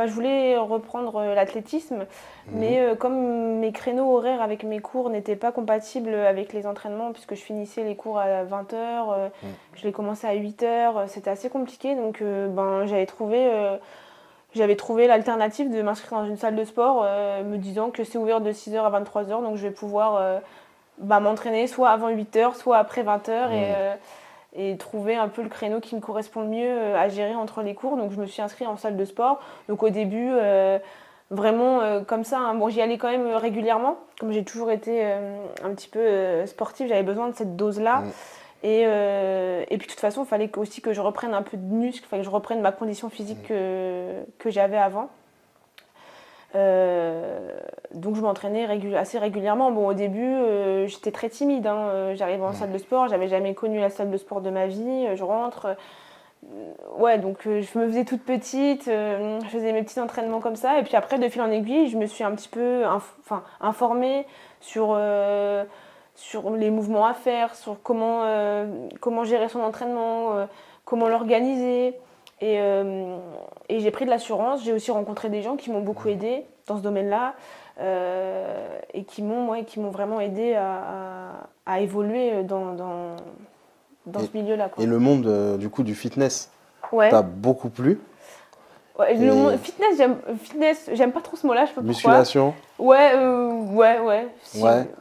je voulais reprendre l'athlétisme, mais comme mes créneaux horaires avec mes cours n'étaient pas compatibles avec les entraînements, puisque je finissais les cours à 20h, je les commençais à 8h, c'était assez compliqué, donc j'avais trouvé l'alternative de m'inscrire dans une salle de sport, me disant que c'est ouvert de 6h à 23h, donc je vais pouvoir m'entraîner soit avant 8h, soit après 20h, et trouver un peu le créneau qui me correspond le mieux à gérer entre les cours. Donc je me suis inscrite en salle de sport. Donc au début, vraiment comme ça, hein. Bon, j'y allais quand même régulièrement. Comme j'ai toujours été un petit peu sportive, j'avais besoin de cette dose-là. Et puis de toute façon, il fallait aussi que je reprenne un peu de muscle, il fallait que je reprenne ma condition physique que j'avais avant. Donc je m'entraînais assez régulièrement. Bon, au début, j'étais très timide, hein. J'arrivais en salle de sport, j'avais jamais connu la salle de sport de ma vie. Je rentre, donc je me faisais toute petite, je faisais mes petits entraînements comme ça. Et puis après, de fil en aiguille, je me suis un petit peu informée sur les mouvements à faire, sur comment gérer son entraînement, comment l'organiser. Et j'ai pris de l'assurance. J'ai aussi rencontré des gens qui m'ont beaucoup aidée dans ce domaine-là et qui m'ont vraiment aidée à évoluer dans ce milieu-là, quoi. Et le monde du coup du fitness t'a beaucoup plu? Le monde fitness, j'aime pas trop ce mot-là, je sais pas pourquoi. Musculation? Ouais.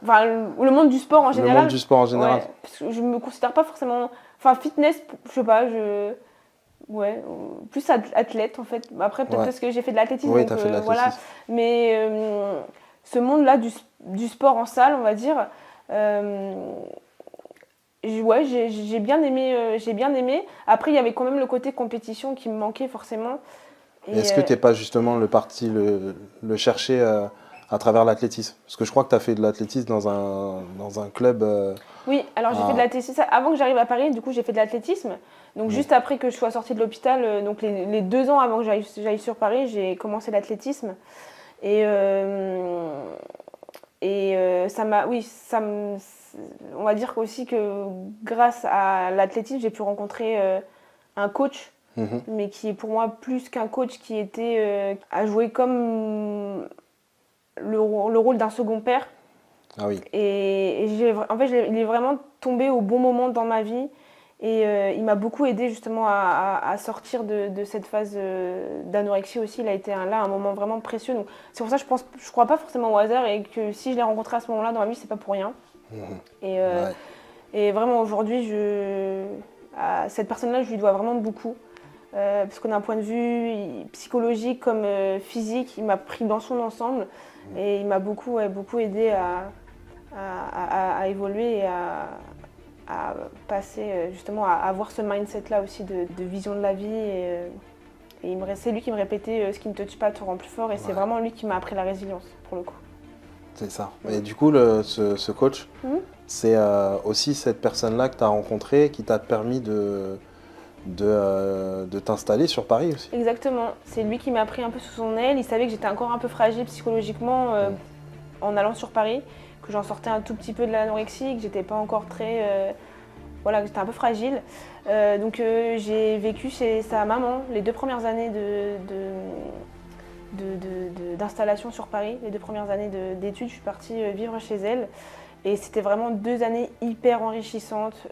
Enfin, le monde du sport en général. Le monde du sport en général. Parce que je me considère pas forcément. Enfin, fitness, je sais pas, plus athlète en fait. Après, peut-être parce que j'ai fait de l'athlétisme. Oui, t'as fait de l'athlétisme. Voilà. Mais ce monde-là du sport en salle, on va dire, j'ai bien aimé. Après, il y avait quand même le côté compétition qui me manquait forcément. Est-ce que t'es pas justement parti le chercher à travers l'athlétisme? Parce que je crois que tu as fait de l'athlétisme dans un club. Oui, alors j'ai fait de l'athlétisme. Avant que j'arrive à Paris, du coup, j'ai fait de l'athlétisme. Donc juste après que je sois sortie de l'hôpital, donc les 2 ans avant que j'aille sur Paris, j'ai commencé l'athlétisme. Et on va dire aussi que grâce à l'athlétisme, j'ai pu rencontrer un coach, mais qui est pour moi plus qu'un coach, qui a joué comme le rôle d'un second père. Ah oui. Et il est vraiment tombé au bon moment dans ma vie. Et il m'a beaucoup aidé justement à sortir de cette phase d'anorexie aussi. Il a été un moment vraiment précieux. Donc, c'est pour ça que je crois pas forcément au hasard, et que si je l'ai rencontré à ce moment-là dans ma vie, c'est pas pour rien. Et vraiment aujourd'hui, à cette personne-là, je lui dois vraiment beaucoup. Parce qu'on a un point de vue psychologique comme physique, il m'a pris dans son ensemble et il m'a beaucoup aidé à évoluer et à passer justement à avoir ce mindset-là aussi de vision de la vie. Et c'est lui qui me répétait ce qui ne te tue pas te rend plus fort, et c'est vraiment lui qui m'a appris la résilience pour le coup. C'est ça. Et du coup, ce coach, c'est aussi cette personne-là que tu as rencontrée qui t'a permis de t'installer sur Paris aussi. Exactement. C'est lui qui m'a pris un peu sous son aile. Il savait que j'étais encore un peu fragile psychologiquement en allant sur Paris, que j'en sortais un tout petit peu de l'anorexie, que j'étais pas encore très... que j'étais un peu fragile. Donc j'ai vécu chez sa maman les 2 premières années d'installation sur Paris, les 2 premières années d'études. Je suis partie vivre chez elle. Et c'était vraiment 2 années hyper enrichissantes.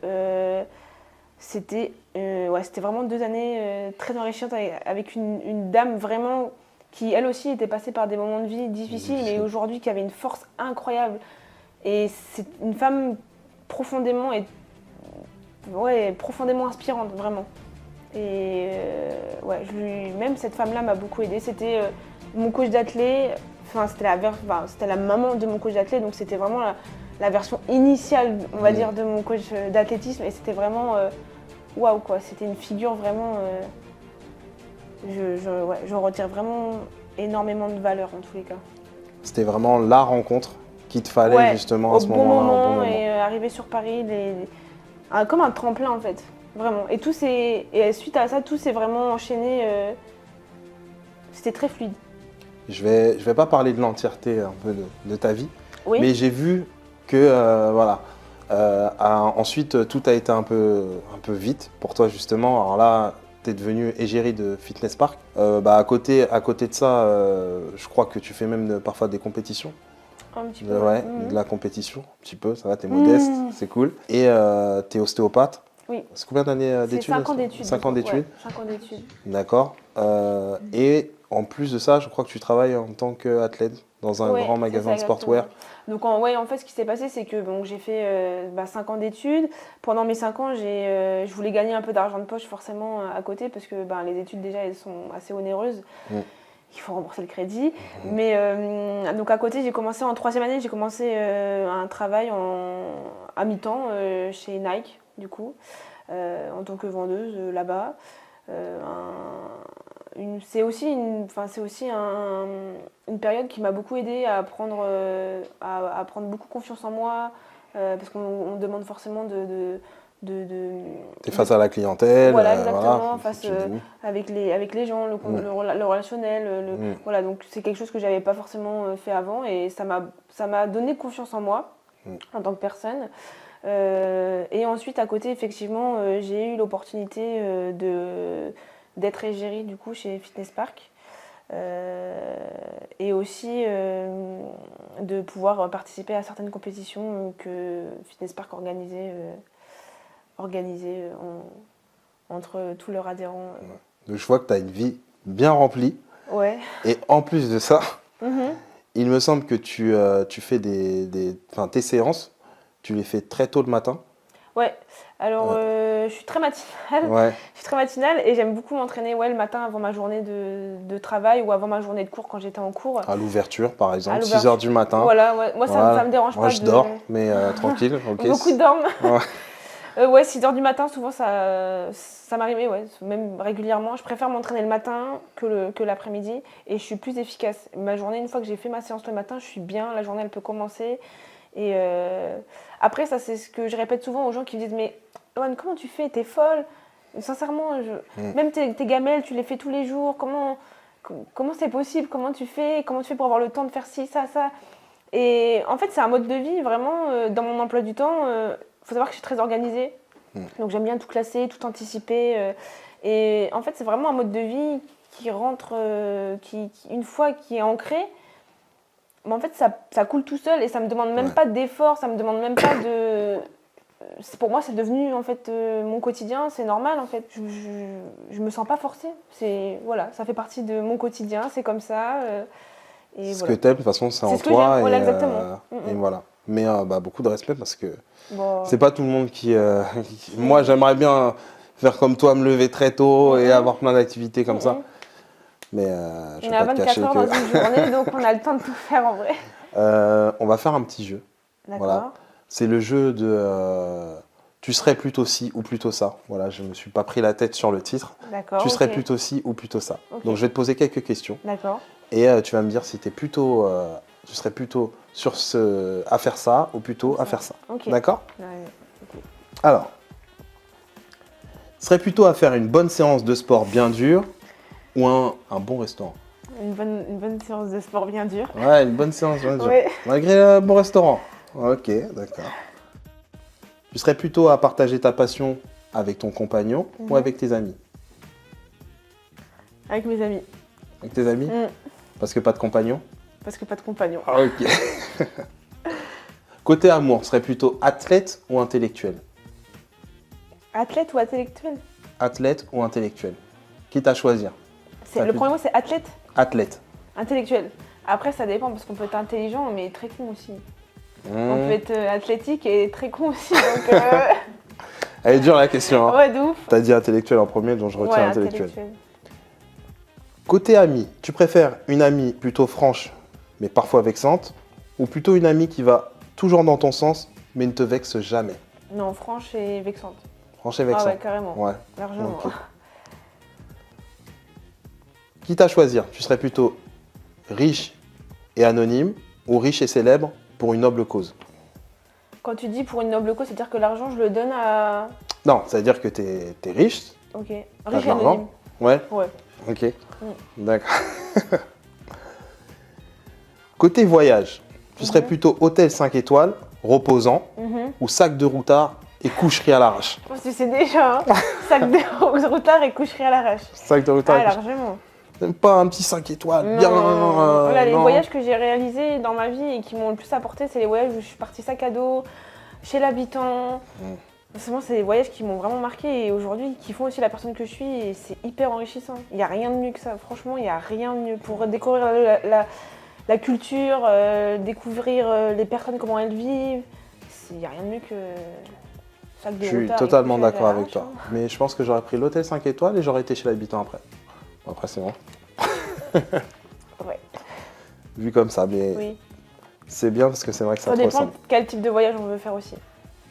C'était vraiment 2 années très enrichissantes avec une dame vraiment qui, elle aussi, était passée par des moments de vie difficiles, mais aujourd'hui qui avait une force incroyable. Et c'est une femme profondément inspirante, vraiment. Et même cette femme-là m'a beaucoup aidée. C'était mon coach d'athlé. c'était la maman de mon coach d'athlète, donc c'était vraiment la version initiale, on va dire, de mon coach d'athlétisme. Et c'était vraiment waouh, quoi. C'était une figure vraiment. Je retire vraiment énormément de valeur en tous les cas. C'était vraiment la rencontre qu'il te fallait justement à ce moment-là. Au bon moment. Et arriver sur Paris, comme un tremplin en fait. Vraiment. Et suite à ça, tout s'est vraiment enchaîné. C'était très fluide. Je vais pas parler de l'entièreté un peu de ta vie, mais j'ai vu que ensuite tout a été un peu vite pour toi justement. Alors là, tu es devenue égérie de Fitness Park. À côté de ça, je crois que tu fais même parfois des compétitions. Un petit peu. De la compétition, un petit peu, ça va, tu es modeste, c'est cool. Et tu es ostéopathe. Oui. C'est combien d'années d'études? 5 ans d'études. 5 ans d'études. 5 ans d'études. D'accord. Et en plus de ça, je crois que tu travailles en tant qu'athlète dans un grand magasin de sportwear. Donc en fait, ce qui s'est passé, c'est que j'ai fait 5 ans d'études. Pendant mes 5 ans, je voulais gagner un peu d'argent de poche forcément à côté parce que les études déjà, elles sont assez onéreuses. Il faut rembourser le crédit. Mais donc à côté, j'ai commencé en 3e année, j'ai commencé un travail à mi-temps chez Nike, du coup, en tant que vendeuse là-bas. C'est aussi une période qui m'a beaucoup aidée à prendre beaucoup confiance en moi, parce qu'on demande forcément T'es face à la clientèle. Voilà, exactement, avec les gens, le relationnel. Voilà, donc c'est quelque chose que j'avais pas forcément fait avant et ça m'a donné confiance en moi en tant que personne. Et ensuite, à côté, effectivement, j'ai eu l'opportunité d'être égérie du coup chez Fitness Park et aussi de pouvoir participer à certaines compétitions que Fitness Park organisait entre tous leurs adhérents. Donc je vois que tu as une vie bien remplie. Ouais. Et en plus de ça, il me semble que tu fais tes séances, tu les fais très tôt le matin. Ouais, alors je suis très matinale. Je suis très matinale et j'aime beaucoup m'entraîner le matin avant ma journée de travail ou avant ma journée de cours quand j'étais en cours. À l'ouverture par exemple, 6h du matin. Voilà, moi ça me dérange pas. Moi je dors, mais tranquille. Okay. Beaucoup dorment. 6h du matin, souvent ça m'arrivait, même régulièrement. Je préfère m'entraîner le matin que l'après-midi et je suis plus efficace. Ma journée, une fois que j'ai fait ma séance le matin, je suis bien, la journée elle peut commencer. Et après, ça c'est ce que je répète souvent aux gens qui me disent « Mais Loane, comment tu fais? T'es folle ?» Sincèrement, même tes gamelles, tu les fais tous les jours. Comment c'est possible? Comment tu fais pour avoir le temps de faire ci, ça? Et en fait, c'est un mode de vie, vraiment, dans mon emploi du temps. Il faut savoir que je suis très organisée, donc j'aime bien tout classer, tout anticiper. Et en fait, c'est vraiment un mode de vie qui rentre, une fois qui est ancré, mais en fait, ça coule tout seul et ça me demande même pas d'effort, ça me demande même pas de... Pour moi, c'est devenu en fait mon quotidien, c'est normal en fait. Je me sens pas forcée. Ça fait partie de mon quotidien, c'est comme ça. Et ce que t'aimes, de toute façon, c'est en toi. Voilà, exactement. Et voilà. Mais beaucoup de respect parce que c'est pas tout le monde qui... Moi, j'aimerais bien faire comme toi, me lever très tôt et avoir plein d'activités comme ça. Mais je vais pas te cacher que... On a 24 heures dans une journée, donc on a le temps de tout faire en vrai. On va faire un petit jeu. D'accord. Voilà. C'est le jeu de... tu serais plutôt ci ou plutôt ça. Voilà, je me suis pas pris la tête sur le titre. D'accord. Tu serais plutôt ci ou plutôt ça. Okay. Donc je vais te poser quelques questions. D'accord. Et tu vas me dire si tu serais plutôt à faire ça ou plutôt à faire ça. Okay. D'accord? Okay. Alors, serais plutôt à faire une bonne séance de sport bien dur ou un bon restaurant? Une bonne séance de sport bien dur. Ouais, une bonne séance bien dure. Ouais. Malgré un bon restaurant. Ok, d'accord. Tu serais plutôt à partager ta passion avec ton compagnon ou avec tes amis? Avec mes amis. Avec tes amis? Parce que pas de compagnon? Parce que pas de compagnon. Ah, ok. Côté amour, serait plutôt athlète ou intellectuel? Athlète ou intellectuel? Athlète ou intellectuel? Quitte à choisir. Le premier mot, c'est athlète? Athlète. Intellectuel. Après, ça dépend parce qu'on peut être intelligent, mais très con aussi. On peut être athlétique et très con aussi. Donc, Elle est dure la question. Hein. Ouais, de ouf. T'as dit intellectuel en premier, donc je retiens intellectuel. Intellectuel. Côté ami, tu préfères une amie plutôt franche mais parfois vexante, ou plutôt une amie qui va toujours dans ton sens, mais ne te vexe jamais? Non, franche et vexante. Franche et vexante. Ah ouais, carrément. Ouais. Largement. Okay. Quitte à choisir, tu serais plutôt riche et anonyme ou riche et célèbre pour une noble cause? Quand tu dis pour une noble cause, c'est-à-dire que l'argent, je le donne à... Non, ça veut dire que tu es riche. Ok. T'as Riche de et anonyme. l'argent. Ouais. Ouais. Ok. D'accord. Côté voyage, tu serais plutôt hôtel 5 étoiles, reposant, ou sac de routard et coucherie à l'arrache? Je pense que c'est déjà sac de routard et coucherie à l'arrache. Sac de routard. Ah, largement. Même pas un petit 5 étoiles, Non, bien. Voilà, les non. voyages que j'ai réalisés dans ma vie et qui m'ont le plus apporté, c'est les voyages où je suis partie sac à dos, chez l'habitant. C'est des voyages qui m'ont vraiment marqué et aujourd'hui qui font aussi la personne que je suis et c'est hyper enrichissant. Il n'y a rien de mieux que ça, franchement, il n'y a rien de mieux pour découvrir la culture, découvrir les personnes, comment elles vivent. Il n'y a rien de mieux que sac de Je suis routard et totalement coucherie à d'accord avec l'arrache, toi. hein. Mais je pense que j'aurais pris l'hôtel 5 étoiles et j'aurais été chez l'habitant après. Après, c'est bon. Ouais. Vu comme ça, mais Oui. c'est bien parce que c'est vrai que ça Ça te dépend de ressemble. quel type de voyage on veut faire aussi.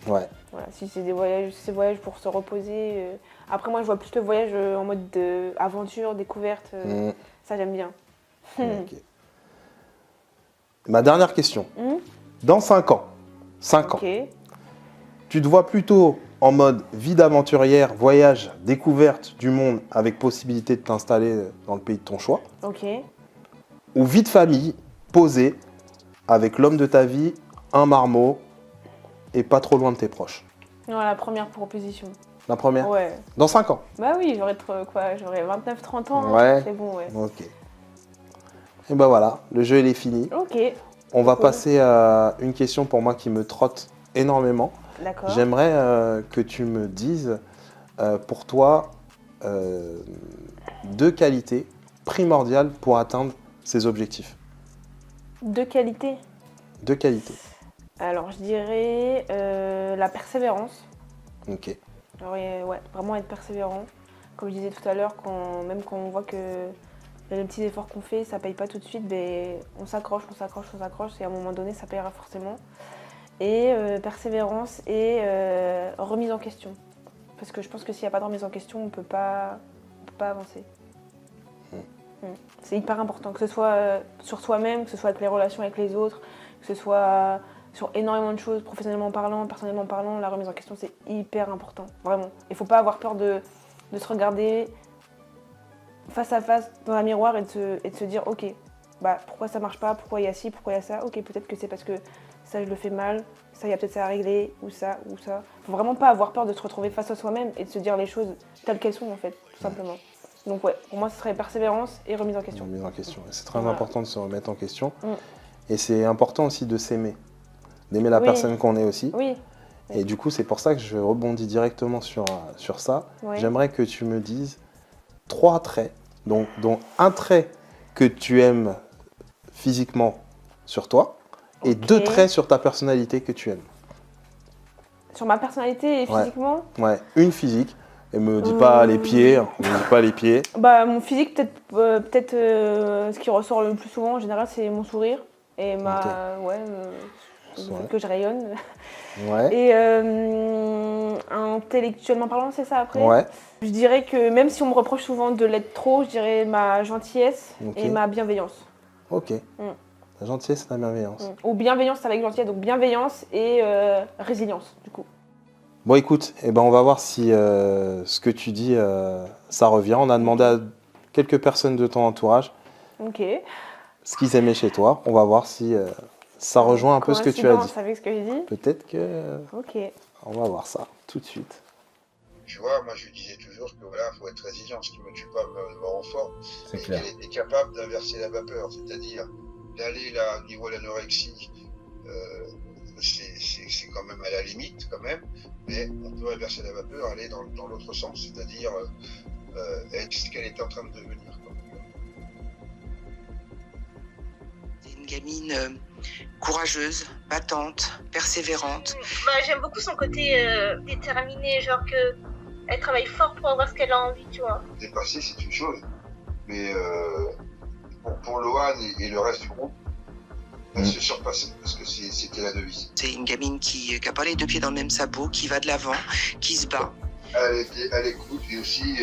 Ouais. Voilà, si c'est des voyages pour se reposer. Après, moi, je vois plus le voyage en mode aventure, découverte. Ça, j'aime bien. Ok. Ma dernière question. Dans 5 ans, Ok. tu te vois plutôt en mode vie d'aventurière, voyage, découverte du monde avec possibilité de t'installer dans le pays de ton choix, Ok. ou vie de famille, posée, avec l'homme de ta vie, un marmot et pas trop loin de tes proches? Non, la première proposition. La première? Ouais. Dans 5 ans? Bah oui, j'aurais 29-30 ans. Ouais. C'est bon, ouais. Ok. Et ben voilà, le jeu il est fini. Ok. On va Cool. passer à une question pour moi qui me trotte énormément. D'accord. J'aimerais que tu me dises, pour toi, 2 qualités primordiales pour atteindre ces objectifs. 2 qualités. 2 qualités. Alors, je dirais la persévérance. Ok. Alors, ouais, vraiment être persévérant. Comme je disais tout à l'heure, même quand on voit que les petits efforts qu'on fait, ça ne paye pas tout de suite, mais on s'accroche, et à un moment donné, ça payera forcément. Et persévérance et remise en question. Parce que je pense que s'il n'y a pas de remise en question, on ne peut pas avancer. C'est hyper important, que ce soit sur soi-même, que ce soit avec les relations avec les autres, que ce soit sur énormément de choses, professionnellement parlant, personnellement parlant, la remise en question, c'est hyper important, vraiment. Il ne faut pas avoir peur de se regarder face à face dans un miroir et de se dire, ok, bah, pourquoi ça marche pas, pourquoi il y a ci, pourquoi il y a ça, ok, peut-être que c'est parce que ça je le fais mal, ça il y a peut-être ça à régler, ou ça, ou ça. Faut vraiment pas avoir peur de se retrouver face à soi-même et de se dire les choses telles qu'elles sont en fait, tout simplement. Donc ouais, pour moi ce serait persévérance et remise en question. Remise en question. C'est très Voilà. important de se remettre en question. Et c'est important aussi de s'aimer, d'aimer la Oui. personne qu'on est aussi. Oui. Et du coup, c'est pour ça que je rebondis directement sur ça. Ouais. J'aimerais que tu me dises 3 traits, dont un trait que tu aimes physiquement sur toi, et 2 traits sur ta personnalité que tu aimes. Sur ma personnalité et physiquement? Ouais, une physique. Et me dis pas les pieds, me dis pas les pieds. Bah mon physique, peut-être ce qui ressort le plus souvent en général, c'est mon sourire et le fait que je rayonne. Ouais. Et intellectuellement parlant, c'est ça après? Ouais. Je dirais que même si on me reproche souvent de l'être trop, je dirais ma gentillesse et ma bienveillance. Ok. La gentillesse et la bienveillance. Ou bienveillance avec gentillesse, donc bienveillance et résilience du coup. Bon écoute, on va voir si ce que tu dis, ça revient. On a demandé à quelques personnes de ton entourage ce qu'ils aimaient chez toi. On va voir si ça rejoint un peu ce que tu as dit. Avec ce que j'ai dit. Peut-être que... Ok. On va voir ça tout de suite. Tu vois, moi je disais toujours que voilà, faut être résilient. Ce qui me tue pas me rend fort. C'est clair. Elle est capable d'inverser la vapeur, c'est-à-dire d'aller là au niveau de l'anorexie. C'est quand même à la limite quand même, mais on peut inverser la vapeur, aller dans l'autre sens, c'est-à-dire être ce qu'elle est en train de devenir. C'est une gamine courageuse, battante, persévérante. Bah, j'aime beaucoup son côté déterminé, genre que elle travaille fort pour avoir ce qu'elle a envie, tu vois. Dépasser, c'est une chose, mais pour Loane et le reste du groupe, Elle se surpassait parce que c'était la devise. C'est une gamine qui n'a pas les deux pieds dans le même sabot, qui va de l'avant, qui se bat. Elle écoute et aussi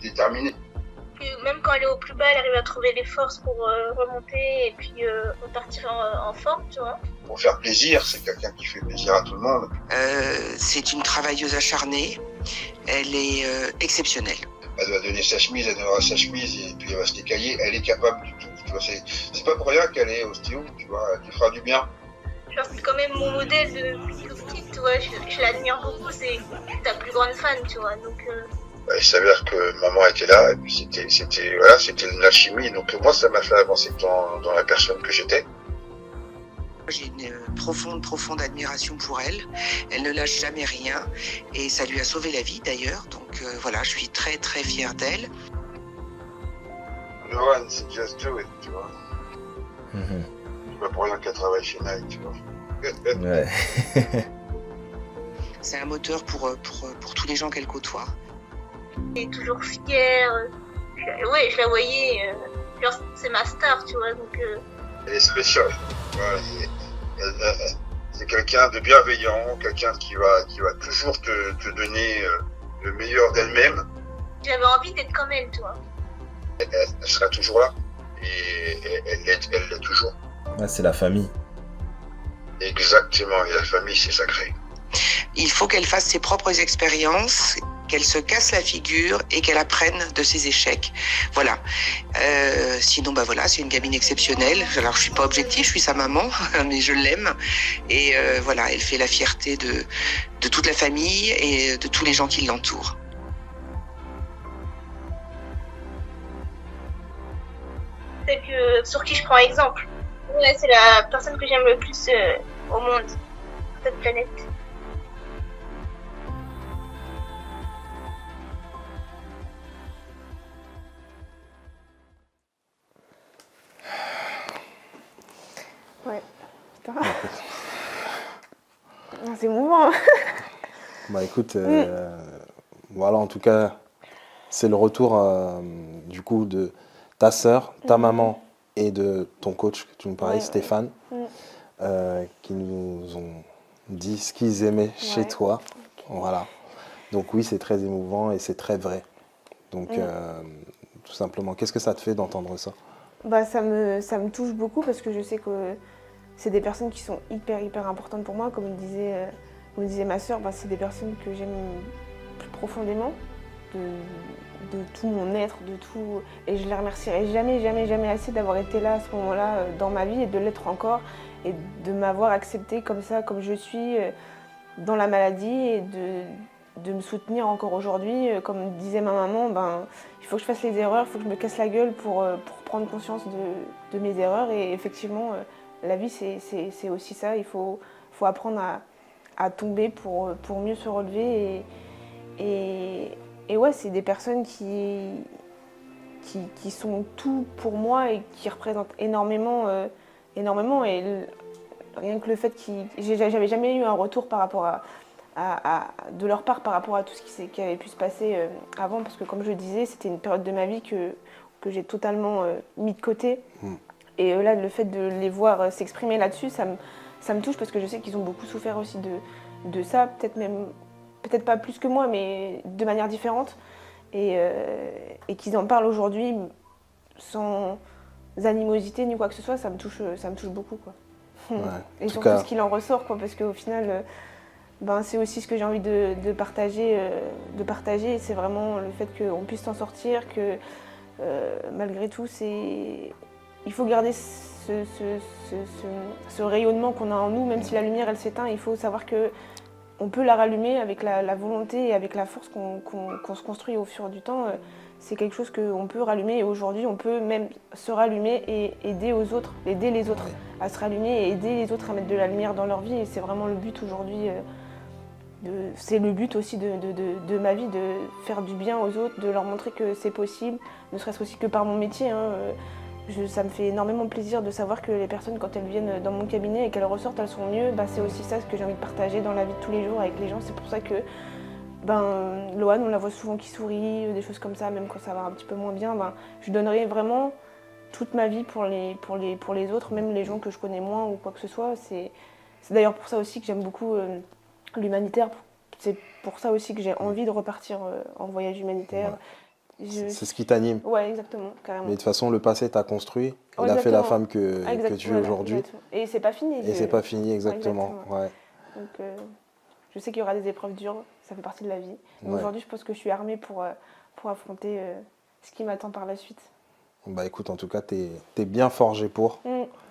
déterminée. Même quand elle est au plus bas, elle arrive à trouver les forces pour remonter et puis repartir en forme, tu vois. Pour faire plaisir, c'est quelqu'un qui fait plaisir à tout le monde. C'est une travailleuse acharnée, elle est exceptionnelle. Elle doit donner sa chemise, elle donnera sa chemise et puis elle va se décailler. Elle est capable de tout. Tu vois, c'est pas pour rien qu'elle est ostéo, tu vois, elle lui fera du bien. Genre, c'est quand même mon modèle de toute petite, tu vois. Je l'admire beaucoup, c'est ta plus grande fan, tu vois. Donc, Il s'avère que maman était là et puis c'était une alchimie. Donc moi, ça m'a fait avancer dans la personne que j'étais. J'ai une profonde admiration pour elle. Elle ne lâche jamais rien et ça lui a sauvé la vie d'ailleurs. Donc voilà, je suis très très fière d'elle. No one, c'est just do it, tu vois. C'est pas pour rien qu'elle travaille chez Nike, tu vois. Ouais. C'est un moteur pour tous les gens qu'elle côtoie. elle est toujours fière. Ouais, je la voyais. Genre, c'est ma star, tu vois. Donc, Elle est spéciale. Ouais, c'est quelqu'un de bienveillant, quelqu'un qui va toujours te donner le meilleur d'elle-même. j'avais envie d'être comme elle, tu vois. Elle sera toujours là. Et elle l'est toujours. Ouais, c'est la famille. Exactement, et la famille, c'est sacré. Il faut qu'elle fasse ses propres expériences, qu'elle se casse la figure et qu'elle apprenne de ses échecs. Voilà. Sinon, bah voilà, c'est une gamine exceptionnelle. Alors, je suis pas objective, je suis sa maman, mais je l'aime. Et voilà, elle fait la fierté de toute la famille et de tous les gens qui l'entourent. C'est que sur qui je prends exemple. Ouais, c'est la personne que j'aime le plus au monde, sur cette planète. Ouais. Putain. C'est émouvant. Bah écoute, voilà, en tout cas, c'est le retour du coup de ta sœur, ta maman et de ton coach que tu nous parlais, Stéphane, qui nous ont dit ce qu'ils aimaient chez toi. Voilà. Donc oui, c'est très émouvant et c'est très vrai. Donc tout simplement, qu'est-ce que ça te fait d'entendre ça? Bah, ça me touche beaucoup parce que je sais que c'est des personnes qui sont hyper importantes pour moi. Comme disait ma sœur, bah, c'est des personnes que j'aime plus profondément de tout mon être, de tout. Et je les remercierai jamais assez d'avoir été là à ce moment-là dans ma vie et de l'être encore et de m'avoir acceptée comme ça, comme je suis dans la maladie et de me soutenir encore aujourd'hui. Comme disait ma maman, il faut que je fasse les erreurs, il faut que je me casse la gueule pour prendre conscience de mes erreurs. Et effectivement, la vie, c'est aussi ça. Il faut apprendre à tomber pour mieux se relever. Et ouais, c'est des personnes qui sont tout pour moi et qui représentent énormément. Et rien que le fait j'avais jamais eu un retour par rapport de leur part par rapport à tout ce qui avait pu se passer avant, parce que comme je le disais, c'était une période de ma vie que j'ai totalement mis de côté. Et là, le fait de les voir s'exprimer là-dessus, ça me touche parce que je sais qu'ils ont beaucoup souffert aussi de ça, peut-être pas plus que moi, mais de manière différente. Et qu'ils en parlent aujourd'hui sans animosité ni quoi que ce soit, ça me touche beaucoup, quoi. Ouais, et surtout ce qu'il en ressort, quoi, parce qu'au final, c'est aussi ce que j'ai envie de partager. Et c'est vraiment le fait qu'on puisse s'en sortir, que malgré tout, il faut garder ce rayonnement qu'on a en nous, même si la lumière elle s'éteint, il faut savoir qu'on peut la rallumer avec la volonté et avec la force qu'on se construit au fur du temps. C'est quelque chose qu'on peut rallumer et aujourd'hui on peut même se rallumer et aider les autres à se rallumer et aider les autres à mettre de la lumière dans leur vie. Et c'est vraiment le but aujourd'hui, c'est le but aussi de ma vie, de faire du bien aux autres, de leur montrer que c'est possible, ne serait-ce aussi que par mon métier. Ça me fait énormément plaisir de savoir que les personnes, quand elles viennent dans mon cabinet et qu'elles ressortent, elles sont mieux. C'est aussi ça ce que j'ai envie de partager dans la vie de tous les jours avec les gens. C'est pour ça que Loane, on la voit souvent qui sourit, des choses comme ça, même quand ça va un petit peu moins bien. Je donnerai vraiment toute ma vie pour les autres, même les gens que je connais moins ou quoi que ce soit. C'est d'ailleurs pour ça aussi que j'aime beaucoup l'humanitaire. C'est pour ça aussi que j'ai envie de repartir en voyage humanitaire. Ouais. C'est ce qui t'anime. Ouais, exactement, carrément. Mais de toute façon, le passé t'a construit. Il a fait la femme que tu es aujourd'hui. Et c'est pas fini. Et c'est pas fini, exactement. Ouais. Donc, je sais qu'il y aura des épreuves dures, ça fait partie de la vie. Mais aujourd'hui, je pense que je suis armée pour affronter ce qui m'attend par la suite. Bah écoute, en tout cas, t'es bien forgé pour.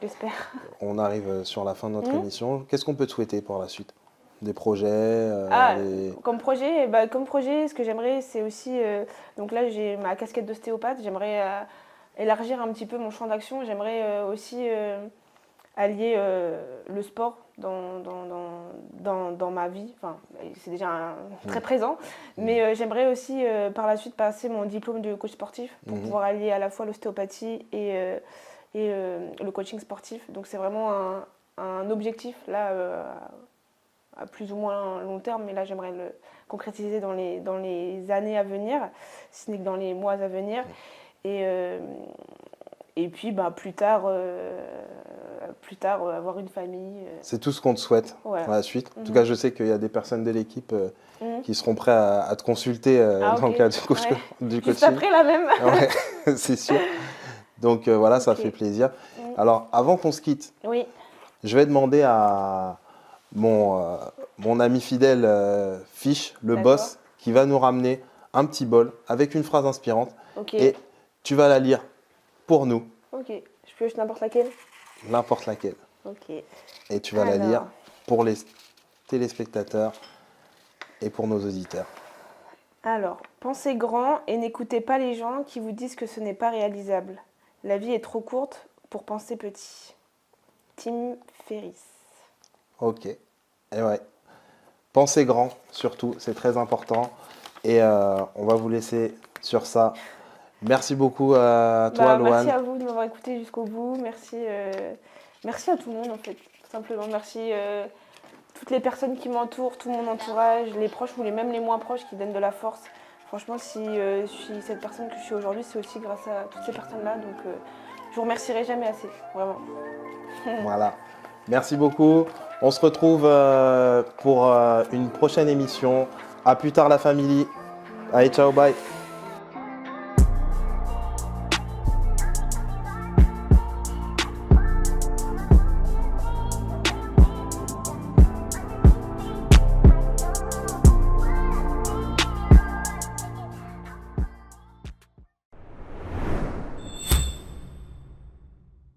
J'espère. On arrive sur la fin de notre émission. Qu'est-ce qu'on peut te souhaiter pour la suite? Des projets Comme projet, ce que j'aimerais, c'est aussi... donc là, j'ai ma casquette d'ostéopathe. J'aimerais élargir un petit peu mon champ d'action. J'aimerais aussi allier le sport dans ma vie. Enfin, c'est déjà très présent. Mais j'aimerais aussi, par la suite, passer mon diplôme de coach sportif pour pouvoir allier à la fois l'ostéopathie et le coaching sportif. Donc c'est vraiment un objectif, là... à plus ou moins long terme, mais là j'aimerais le concrétiser dans les années à venir, si ce n'est que dans les mois à venir. Et puis plus tard avoir une famille. C'est tout ce qu'on te souhaite pour la suite. En tout cas, je sais qu'il y a des personnes de l'équipe qui seront prêts à te consulter dans le cadre du coaching. Juste après la même. Ouais, c'est sûr. Donc voilà, ça fait plaisir. Alors, avant qu'on se quitte, je vais demander à mon ami fidèle Fiche, le boss, qui va nous ramener un petit bol avec une phrase inspirante. Et tu vas la lire pour nous. Ok. Je pioche n'importe laquelle? N'importe laquelle. Ok. Et tu vas la lire pour les téléspectateurs et pour nos auditeurs. Alors, pensez grand et n'écoutez pas les gens qui vous disent que ce n'est pas réalisable. La vie est trop courte pour penser petit. Tim Ferriss. Ok. Et ouais. Pensez grand, surtout, c'est très important. Et on va vous laisser sur ça. Merci beaucoup à toi, Louane. Merci à vous de m'avoir écouté jusqu'au bout. Merci à tout le monde, en fait. Tout simplement, merci toutes les personnes qui m'entourent, tout mon entourage, les proches ou même les moins proches qui donnent de la force. Franchement, si je suis cette personne que je suis aujourd'hui, c'est aussi grâce à toutes ces personnes-là. Donc, je vous remercierai jamais assez, vraiment. Voilà. Merci beaucoup. On se retrouve pour une prochaine émission. À plus tard, la famille. Allez, ciao, bye.